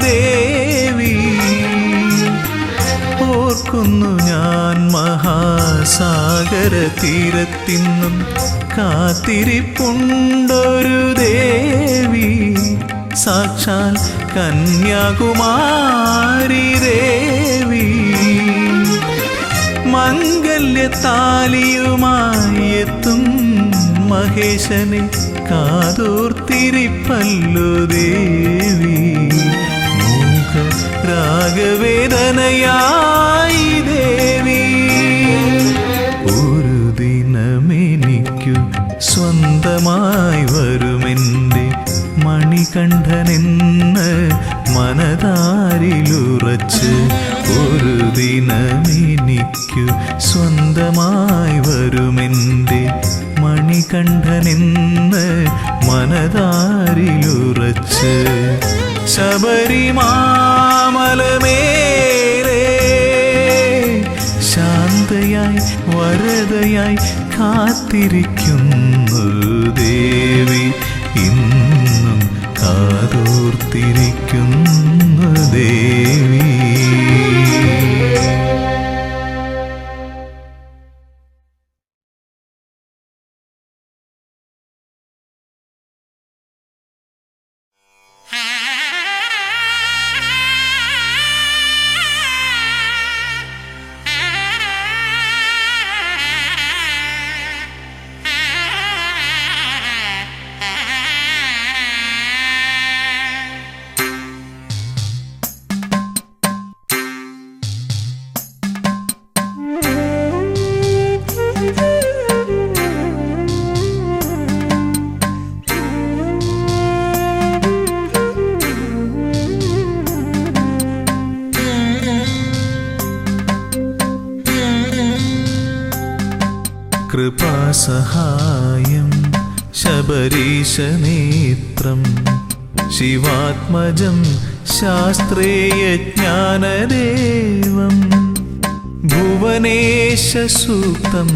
ദേവി. ഓർക്കുന്നു ഞാൻ മഹാസാഗര തീരത്തിന്നും കാത്തിരിപ്പുണ്ടൊരു ദേവി, സാക്ഷാൽ കന്യാകുമാരി ദേവി. മംഗല്യത്താലിയുമായി എത്തും മഹേശനെ കാതോർത്തിരിപ്പല്ലോ ദേവി. മൂക രാഗവേദനയായി ദേവി. ഒരു ദിനമെനിക്കു സ്വന്തമായി വരുമെൻ്റെ മണികണ്ഠനെന്ന് മനതാരിലുറച്ച്. ഒരു ദിനമെനിക്കു സ്വന്തമായി വരുമെൻ്റെ മണികണ്ഠനെന്ന് മനതാരിലുറച്ച്. ശബരിമാമലമേലേ ശാന്തയായി വരദയായി കാത്തിരിക്കുന്നു ദേവി. ഇന്നും കാതോർത്തിരിക്കുന്നു ദേവി. കൃപാസഹായം ശബരീശനേത്രം ശിവാത്മജം ശാസ്ത്രേയജ്ഞാനദേവം ഭുവനേശസൂക്തം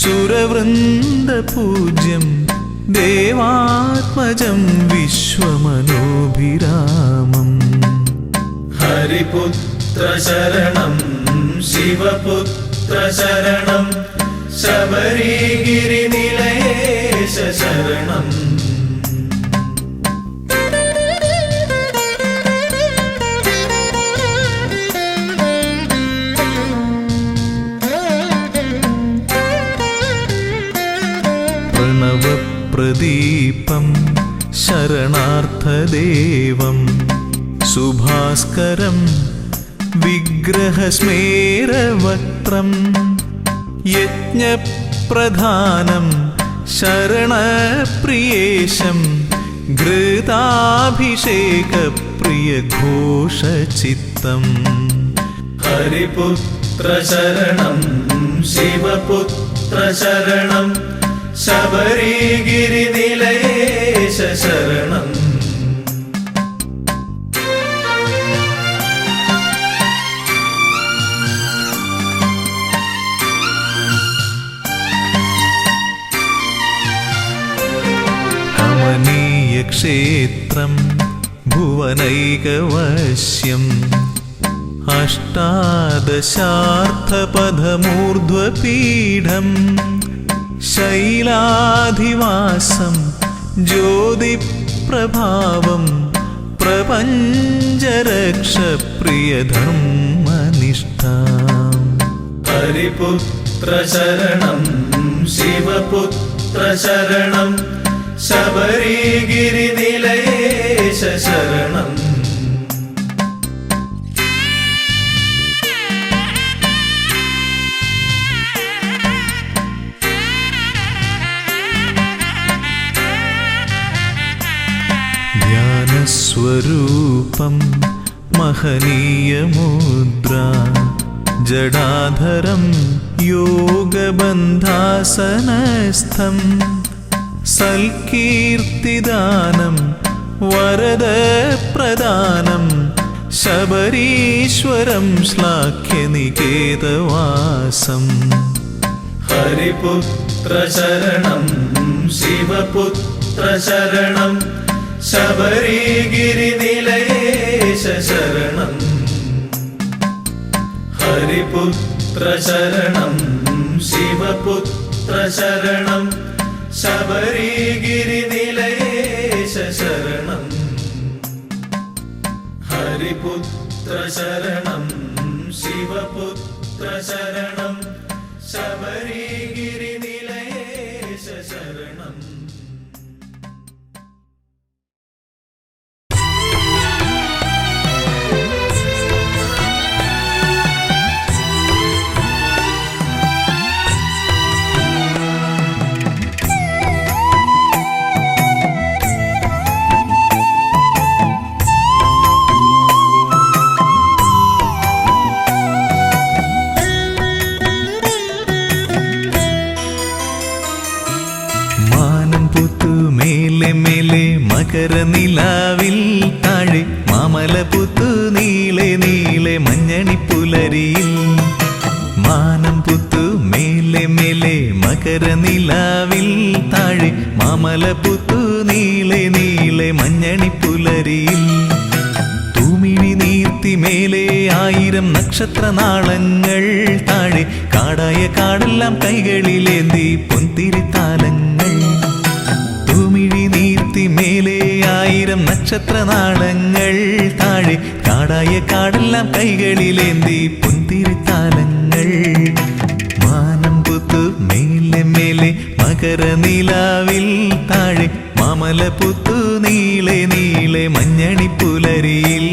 സുരവൃന്ദപൂജ്യം ദേവാത്മജം വിശ്വമനോഭിരാമം. ഹരിപുത്ര ശരണം ശിവപുത്ര ശരണം ശബരിഗിരിനിലയേശ ശരണം. പ്രണവപ്രദീപം ശരണാർത്ഥദേവം സുഭാസ്കരം വിഗ്രഹസ്മേരവക്ത്രം യജ്ഞപ്രധാനം ശരണപ്രിയേശം ഘൃതാഭിഷേകപ്രിയഘോഷചിത്തം. ഹരിപുത്ര ശരണം ശിവപുത്ര ശരണം ശബരിഗിരിനിലയേശ ശരണം. ക്ഷേത്രം ഭുവനൈകവശ്യം അഷ്ടാദശാർത്ഥപഥമൂർധ്വപീഠം ശൈലാധിവാസം ജ്യോതിപ്രഭാവം പ്രപഞ്ചരക്ഷപ്രിയധർമ്മനിഷ്ഠാം. ഹരിപുത്ര ശരണം ശിവപുത്ര ശരണം ശബരിഗിരിനിലയേശ ശരണം. ധ്യാനസ്വരൂപം മഹനീയമുദ്ര ജടാധരം യോഗബന്ധാസനസ്ഥം സൽകീർത്തിദാനം വരദപ്രദാനം ശബരീശ്വരം ശ്ലാഘ്യനികേതവാസം ഹരിപുത്ര ശരണം ശിവപുത്ര ശരണം ശബരിഗിരിനിലയേശ ശരണം ഹരിപുത്ര ശരണം ശിവപുത്ര ശരണം ശബരിഗിരിനിലയേശ ശരണം ഹരിപുത്ര ശരണം ശിവപുത്ര ശരണം ശബരിഗിരിനിലയേശ ശരണം. മകരനിലാവിൽ താഴെ മാമലപുത്തു നീളെ നീളെ മഞ്ഞണിപ്പുലരിയിൽ മാനം പുത്തു മേലെ മേലെ മകരനിലാവിൽ താഴെ മാമലപുത്തു നീളെ നീളെ മഞ്ഞണിപ്പുലരിയിൽ തൂമിഴി നീർത്തി മേലെ 1000 നക്ഷത്രനാളങ്ങൾ താഴെ കാടായ കാടെല്ലാം കൈകളിലേന്തി പൊൻതിരിത്താലങ്ങൾ തൂമിഴി നീർത്തി മേലെ 1000 നക്ഷത്രനാളങ്ങൾ താഴെ കാടായ കാടെല്ലാം കൈകളിലേന്തി പൊൻതിരിത്താലങ്ങൾ മാനം പുത്തു മേലെ മേലെ മകരനിലാവിൽ താഴെ മാമലപുത്തു നീളെ നീളെ മഞ്ഞണിപ്പുലരിയിൽ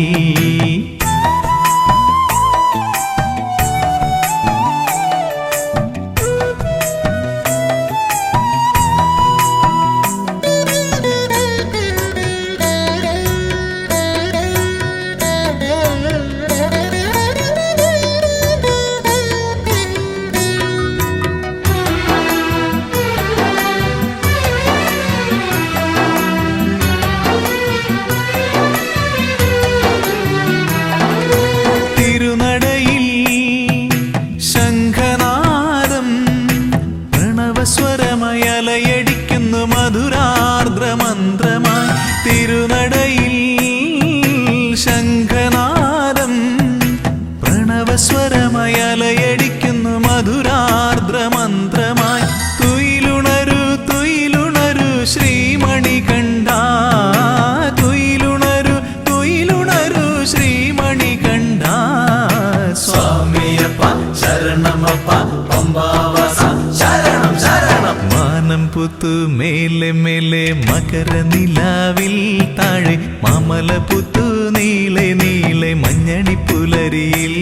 സ്വരമയലയടിക്കുന്നു മധുരാർദ്രമന്ത്രമായി തിരുനടയിൽ ശംഖനാദം പ്രണവസ്വരമയലയടിക്കുന്നു മധുരാർദ്രമന്ത്രമായി തുയിലുണരു തുയിലുണരു ശ്രീമണികണ്ഠ തുയിലുണരു തുയിലുണരു ശ്രീമണികണ്ഠ സ്വാമിയപ്പ ശരണമപ്പ പമ്പാവാസ ശരണം ശരണം മാനം പുത്തു മേലെ മേലെ മകരനിലാവിൽ താഴെ മാമലപുത്തു നീളെ നീളെ മഞ്ഞണിപ്പുലരിയിൽ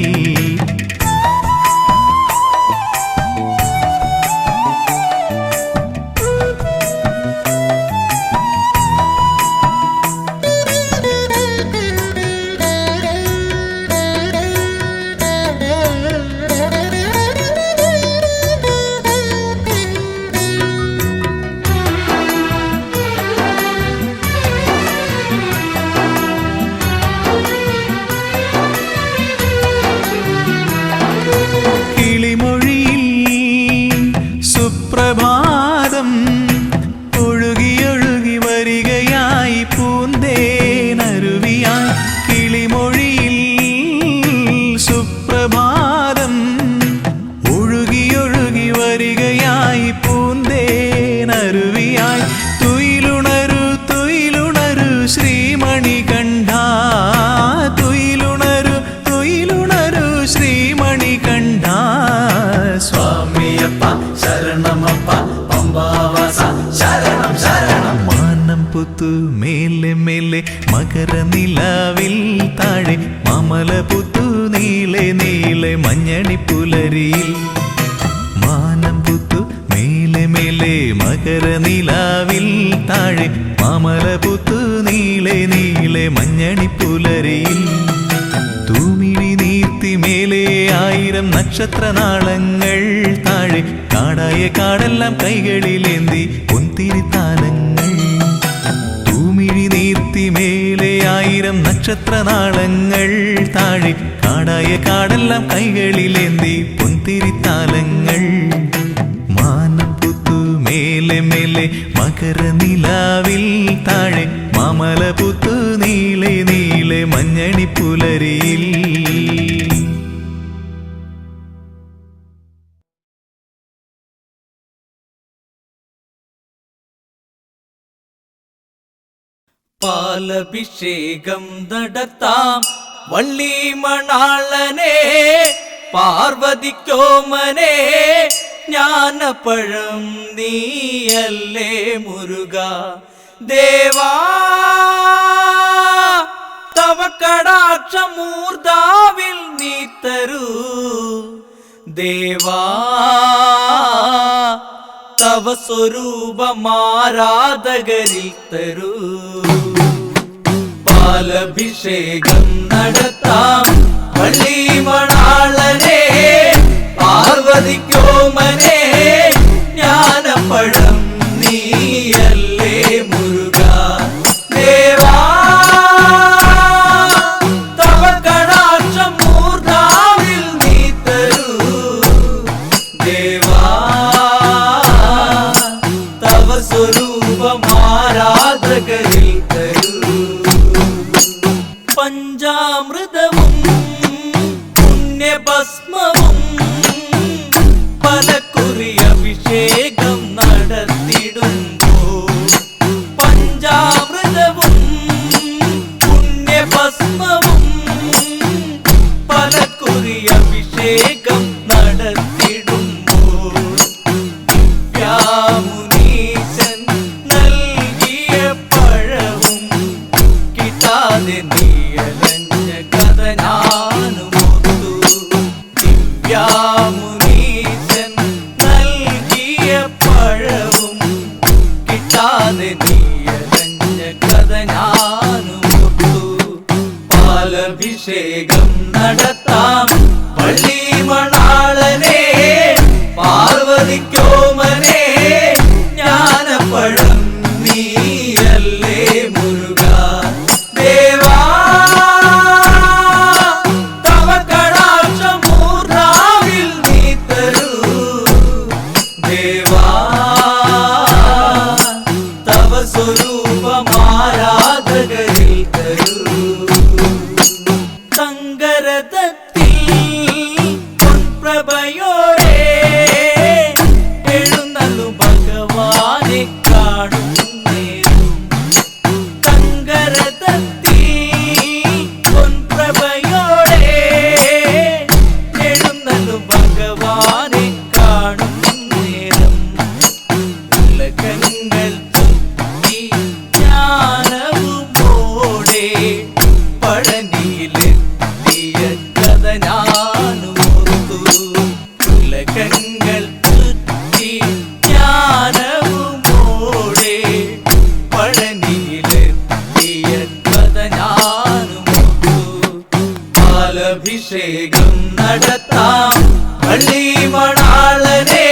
സുപ്രഭാതം ഒഴുകിയൊഴുകി വരികയായി പൂന്തേനരുവിയായി കിളിമൊഴിയിൽ സുപ്രഭാതം ഒഴുകിയൊഴുകി വരികയായി പൂന്തേനരുവിയായി തുയിലുണരു തുയിലുണരു ശ്രീമണികണ്ഠ തുയിലുണരു തുയിലുണരു ശ്രീമണികണ്ഠ സ്വാമിയപ്പ ശരണമപ്പ പമ്പാവാസ ശരണം ശരണം മാനം പുത്തു മേലെ മേലെ മകരനിലാവിൽ താഴെ മാമലപുത്തു നീളെ നീളെ മഞ്ഞണിപ്പുലരിയിൽ മാനം പുത്തു മേലെ മേലെ മകരനിലാവിൽ താഴെ മാമലപുത്തു നീളെ നീളെ മഞ്ഞണിപ്പുലരിയിൽ തൂമിഴി നീർത്തി മേലെ 1000 നക്ഷത്രനാളങ്ങൾ താഴെ കാടായ കാടെല്ലാം കൈകളിലേന്തി പൊൻതിരിത്താലങ്ങൾ തൂമിഴി നീർത്തി മേലെ 1000 നക്ഷത്രനാളങ്ങൾ താഴെ കാടായ കാടെല്ലാം കൈകളിലേന്തി പൊന്തിരിത്താലങ്ങൾ മാനം പുത്തു മേലെ മേലെ മകരനിലാവിൽ താഴെ മാമല പുത്തു നീളെ നീളെ മഞ്ഞണി പുലരിയിൽ പാലഭിഷേകം നടത്താം വള്ളി മണാളനെ പാർവതിക്കോമനെ ജ്ഞാനപ്പഴം നീയല്ലേ മുരുക ദേവാ തവ കടാക്ഷമൂർധാവിൽ നീ തരൂ ദേവാ തവ സ്വരൂപമാരാധകരിൽ തരൂ പാലഭിഷേകം നടത്താം വള്ളി മണാളനെ പാർവതിക്കോമനെ ജ്ഞാനപ്പഴം നീയല്ലേ മുരുക ദേവാ തവ കടാക്ഷമൂർധാവിൽ നീ തരൂ ദേവാ തവ സ്വരൂപമാരാധകരിൽ തരൂ പഞ്ചാമൃതവും പുണ്യഭസ്മവും പലകുറി അഭിഷേകം നടത്തിടുമ്പോൾ പഞ്ചാമൃതവും പുണ്യഭസ്മവും പലകുറി അഭിഷേകം നടത്തിടുമ്പോൾ ദിവ്യാമുനീശൻ നൽകിയ പഴവും കിട്ടാതെ നീയലഞ്ഞ കഥ ഞാനുമോർത്തു ദിവ്യാമുനീശൻ നൽകിയ പഴവും കിട്ടാതെ നീയലഞ്ഞ കഥ ഞാനുമോർത്തു പാലഭിഷേകം നടത്താം വള്ളി മണാളനെ പാർവതിക്കോമനെ ജ്ഞാനപ്പഴം നീയല്ലേ മുരുക ദേവാ തവ കടാക്ഷമൂർധാവിൽ നീ തരൂ ദേവാ തവ സ്വരൂപമാരാധകരിൽ തരൂ സങ്കരതത്തിൽ പൊൻപ്രഭയോടെ എഴുന്നള്ളു ഭഗവാനെ കാണുന്നേരും സങ്കരതത്തിൽ പൊൻപ്രഭയോടെ എഴുന്നള്ളു ഭഗവാനെ കാണുന്നേരം ഉലകങ്ങൾ ചുറ്റി ജ്ഞാനവുമോടെ പഴനിയിലെത്തിയ കഥ ഞാനുമോർത്തു ഉലകങ്ങൾ ചുറ്റി ജ്ഞാനവുമോടെ പഴനിയിലെത്തിയ കഥ ഞാനുമോർത്തു പാലഭിഷേകം നടത്താം വള്ളി മണാളനെ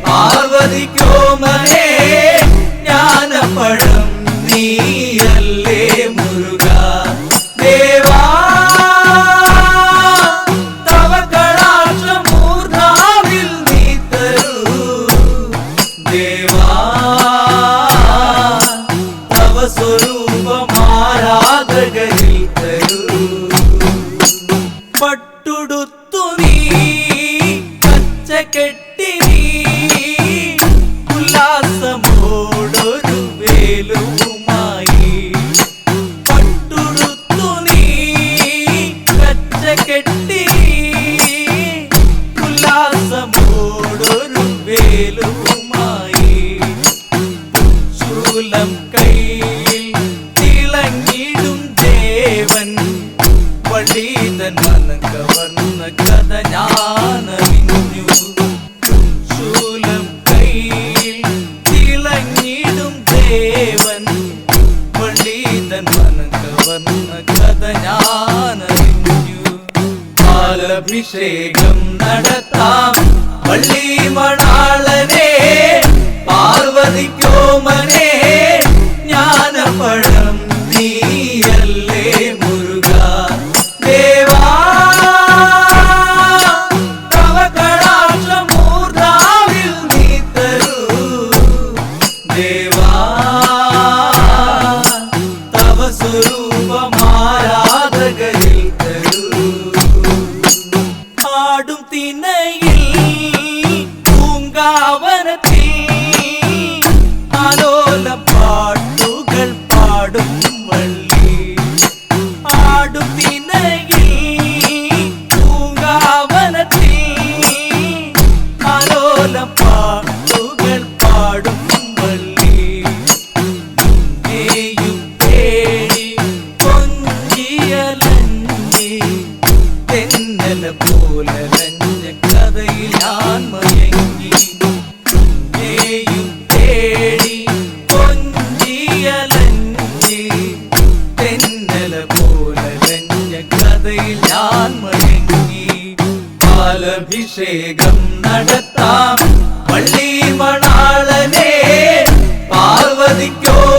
പാർവതിക്കോമനെ ജ്ഞാനപ്പഴം നീയല്ലേ മുരുക ദേവാ തവ കടാക്ഷമൂർധാവിൽ നീ തരൂ ദേവാ തവ സ്വരൂപമാരാധകരിൽ തരൂ പട്ടുടുത്തു നീ പച്ചക്കെട്ടി നീ ഉല്ലാസമോടൊരു വേലുമായി പട്ടുടുത്തു നീ പച്ചക്കെട്ടി ഉല്ലാസമോടൊരു വേലുമായി ശൂലം കയ്യിൽ തിളങ്ങിടും ദേവൻ വള്ളീതൻ മനം കവർന്ന കഥ ഞാനറിഞ്ഞു ശൂലം കയ്യിൽ തിളങ്ങിടും ദേവൻ വള്ളീതൻ മനം കവർന്ന കഥ ഞാനറിഞ്ഞു പാലഭിഷേകം നടത്താം വള്ളി മണാളനെ പാർവതിക്കോമനെ ജ്ഞാനപ്പഴം നീയല്ലേ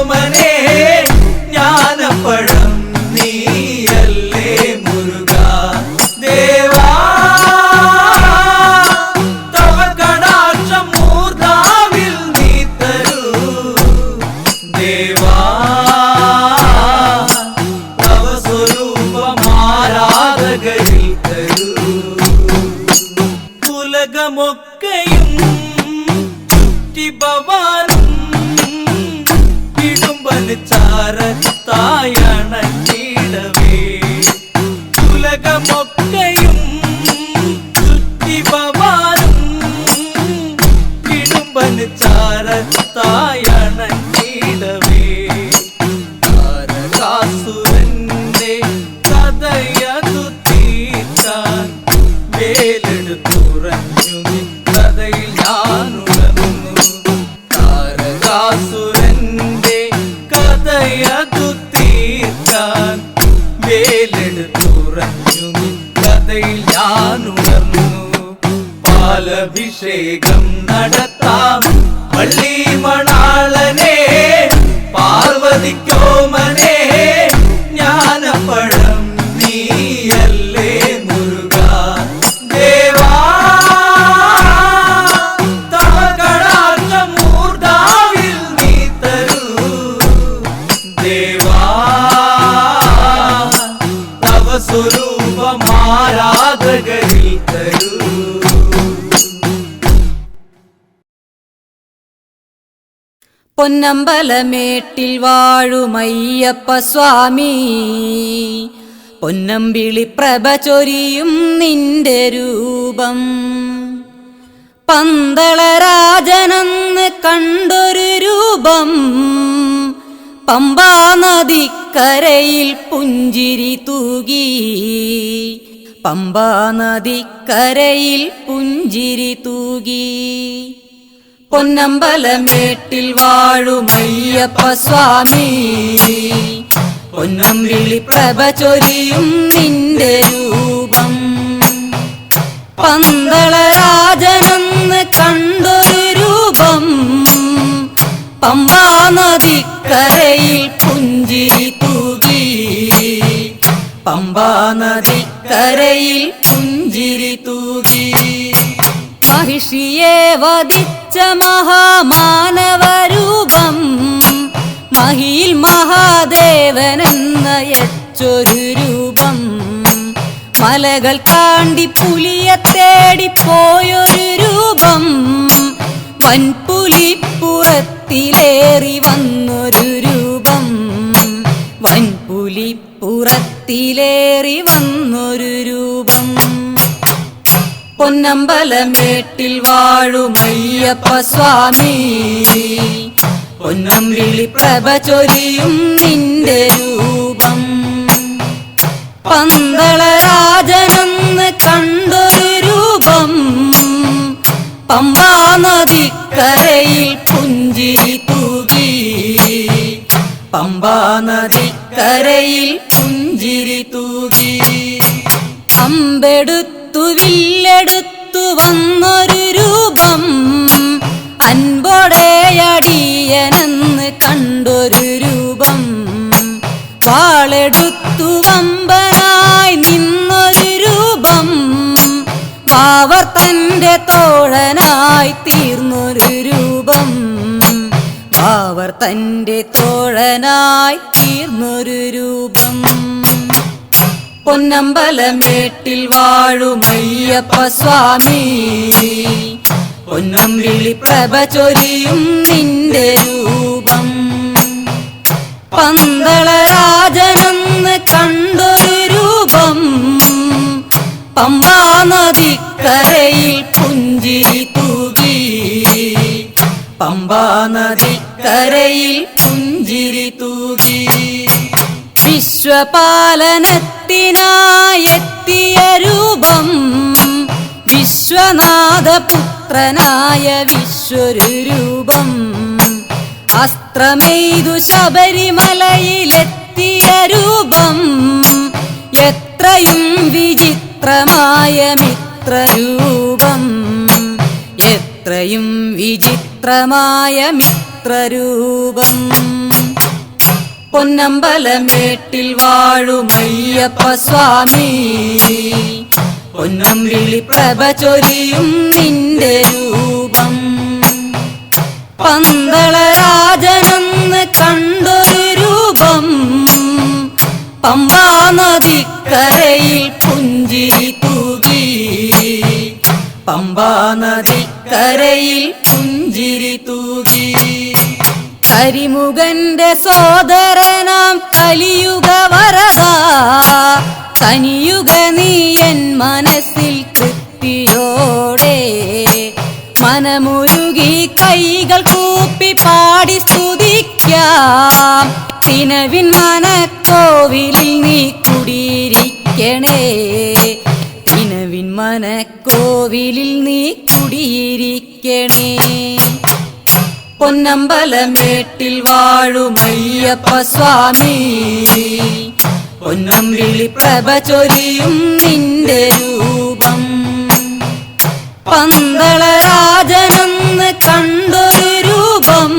പഠിക്കോമനെ ജ്ഞാനപ്പഴം നീയല്ലേ മുരുക ദേവാ തവ കടാക്ഷം മൂർധാവിൽ നീ തരൂ ദേവാ തവ സ്വരൂപമാരാധകരിൽ തരൂ ഉലകമൊക്കെയും ഭവാനും ഇടുമ്പന് ചാരത്തായണീടവേ ഉലകമൊക്കെയും ചുറ്റി ഭവാനും ഇടുമ്പന് ചാരത്തായണീടവേ താരകാസുരന്റെ കഥയതു തീർക്കാൻ വേലെടുത്തുറഞ്ഞു കഥയിൽ ഞാനുണർന്നു താരകാസുരന്റെ കഥയതു തീർക്കാൻ വേലെടുത്തുറഞ്ഞു കഥയിൽ ഞാനുണർന്നു പാലഭിഷേകം നടത്താം പള്ളി മണാളനെ പാർവതിക്കോമനെ ജ്ഞാനപ്പഴം നീയല്ലേ മുരുക ദേവാ തവ കടാക്ഷം മൂർധാവിൽ നീ തരൂ ദേവാ തവ സ്വരൂപമാരാധകരിൽ തരൂ പൊന്നമ്പലമേട്ടിൽ വാഴുമയ്യപ്പ സ്വാമി പൊന്നമ്പിളി പ്രഭ ചൊരിയും നിന്റെ രൂപം പന്തളരാജനെന്ന് കണ്ടൊരു രൂപം പമ്പാ നദിക്കരയിൽ പുഞ്ചിരി തൂകി പമ്പാ നദിക്കരയിൽ പുഞ്ചിരി തൂകി പൊന്നമ്പലമേട്ടിൽ വാഴുമയ്യപ്പ സ്വാമി പൊന്നമ്പിളി പ്രഭ ചൊരിയും നിന്റെ രൂപം പന്തളരാജനെന്ന് കണ്ടൊരു രൂപം പമ്പാ നദിക്കരയിൽ പുഞ്ചിരി തൂകി പമ്പാ നദിക്കരയിൽ പുഞ്ചിരി തൂകി മഹിഷിയെ വധിച്ച മഹാമാനവരൂപം മഹിയിൽ മഹാദേവനെന്ന യച്ചൊരു രൂപം മലകൾ താണ്ടി പുലിയെ തേടിപ്പോയൊരു രൂപം വൻപുലിപ്പുറത്തിലേറി വന്നൊരു രൂപം വൻപുലിപ്പുറത്തിലേറി വന്നൊരു രൂപം പൊന്നമ്പലമേട്ടിൽ വാഴുമയ്യപ്പ സ്വാമി പൊന്നമ്പിളി പ്രഭ ചൊരിയും നിന്റെ രൂപം പന്തളരാജനെന്ന് കണ്ടൊരു രൂപം പമ്പാ നദിക്കരയിൽ പുഞ്ചിരി തൂകി പമ്പാ നദിക്കരയിൽ പുഞ്ചിരി തൂകി അമ്പെടുത്തു വില്ലെടുത്തു വന്നൊരു രൂപം അൻപൊടെയടിയനെന്ന് കണ്ടൊരു രൂപം വാളെടുത്തു വമ്പനായി നിന്നൊരു രൂപം വാവർ തന്റെ തോഴനായി തീർന്നൊരു രൂപം വാവർ തന്റെ തോഴനായി തീർന്നൊരു രൂപം പൊന്നമ്പലമേട്ടിൽ വാഴുമയ്യപ്പ സ്വാമി പൊന്നമ്പിളി പ്രഭ ചൊരിയും നിന്റെ രൂപം പന്തളരാജനെന്ന് കണ്ടൊരു രൂപം പമ്പാ നദിക്കരയിൽ പുഞ്ചിരി തൂകി പമ്പാ നദിക്കരയിൽ പുഞ്ചിരി തൂകി വിശ്വപാലനത്തിനായെത്തിയ രൂപം വിശ്വനാഥപുത്രനായ വിശ്വരു രൂപം അസ്ത്രമെയ്തു ശബരിമലയിലെത്തിയ രൂപം എത്രയും വിചിത്രമായ മിത്രരൂപം എത്രയും വിചിത്രമായ മിത്രരൂപം പൊന്നമ്പലമേട്ടിൽ വാഴുമയ്യപ്പ സ്വാമി പൊന്നമ്പിളി പ്രഭ ചൊരിയും നിന്റെ രൂപം പന്തളരാജനെന്ന് കണ്ടൊരു രൂപം പമ്പാ നദിക്കരയിൽ പുഞ്ചിരി തൂകി പമ്പാ നദിക്കരയിൽ പുഞ്ചിരി തൂകി കരിമുഖന്റെ സോദരനാം കലിയുഗ വരദാ കനിയുഗ നീ എൻ മനസ്സിൽ തൃപ്തിയോടെ മനമുരുകി കൈകൾ കൂപ്പി പാടി സ്തുതിക്കാം തിനവിൻ മനക്കോവിലിൽ നീ കുടിയിരിക്കണേ തിനവിൻ മനക്കോവിലിൽ നീ കുടിയിരിക്കണേ പൊന്നമ്പലമേട്ടിൽ വാഴുമയ്യപ്പ സ്വാമി പൊന്നമ്പിളി പ്രഭ ചൊരിയും നിന്റെ രൂപം പന്തളരാജനെന്ന് കണ്ടൊരു രൂപം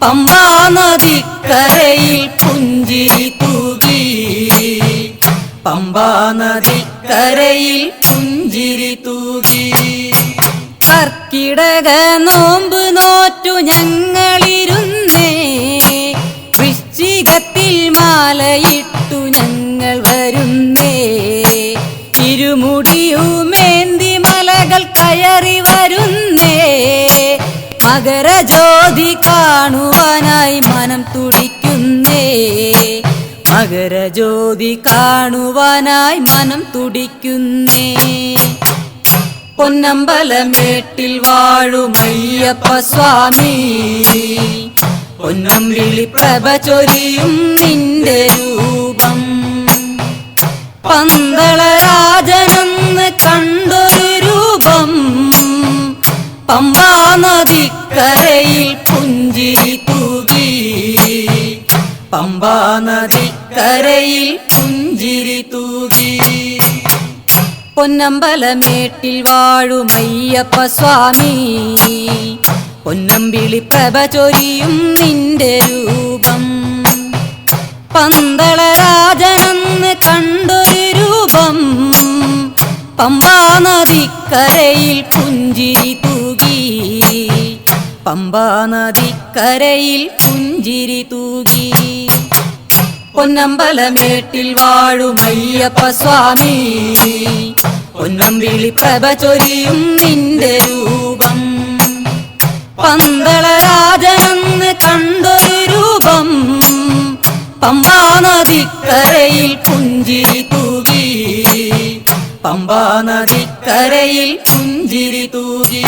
പമ്പാ നദിക്കരയിൽ പുഞ്ചിരി തൂകി പമ്പാ നദിക്കരയിൽ പുഞ്ചിരി തൂകി കർക്കിടക നോമ്പ് നോറ്റു ഞങ്ങളിരുന്നേ വൃശ്ചികത്തിൽ മാലയിട്ടു ഞങ്ങൾ വരുന്നേ ഇരുമുടിയുമേന്തി മലകൾ കയറി വരുന്നേ മകരജ്യോതി കാണുവാനായി മനം തുടിക്കുന്നേ മകരജ്യോതി കാണുവാനായി മനം തുടിക്കുന്നേ പൊന്നമ്പലമേട്ടിൽ വാഴുമയ്യപ്പ സ്വാമി പൊന്നമ്പിളി പ്രഭ ചൊരിയും നിന്റെ രൂപം പന്തളരാജനെന്ന് കണ്ടൊരു രൂപം പമ്പാ നദിക്കരയിൽ പുഞ്ചിരി തൂകി പമ്പാ നദിക്കരയിൽ പുഞ്ചിരി തൂകി പൊന്നമ്പലമേട്ടിൽ വാഴുമയ്യപ്പ സ്വാമി പൊന്നമ്പിളി പ്രഭ ചൊരിയും നിന്റെ രൂപം പന്തളരാജനെന്ന് കണ്ടൊരു രൂപം പമ്പാ നദിക്കരയിൽ പുഞ്ചിരി തൂകി പമ്പാ നദിക്കരയിൽ പുഞ്ചിരി തൂകി പൊന്നമ്പലമേട്ടിൽ വാഴുമയ്യപ്പ സ്വാമി പൊന്നമ്പിളി പ്രഭ ചൊരിയും നിന്റെ രൂപം പന്തളരാജനെന്ന് കണ്ടൊരു രൂപം പമ്പാ നദിക്കരയിൽ പുഞ്ചിരി തൂകി പമ്പാ നദിക്കരയിൽ പുഞ്ചിരി തൂകി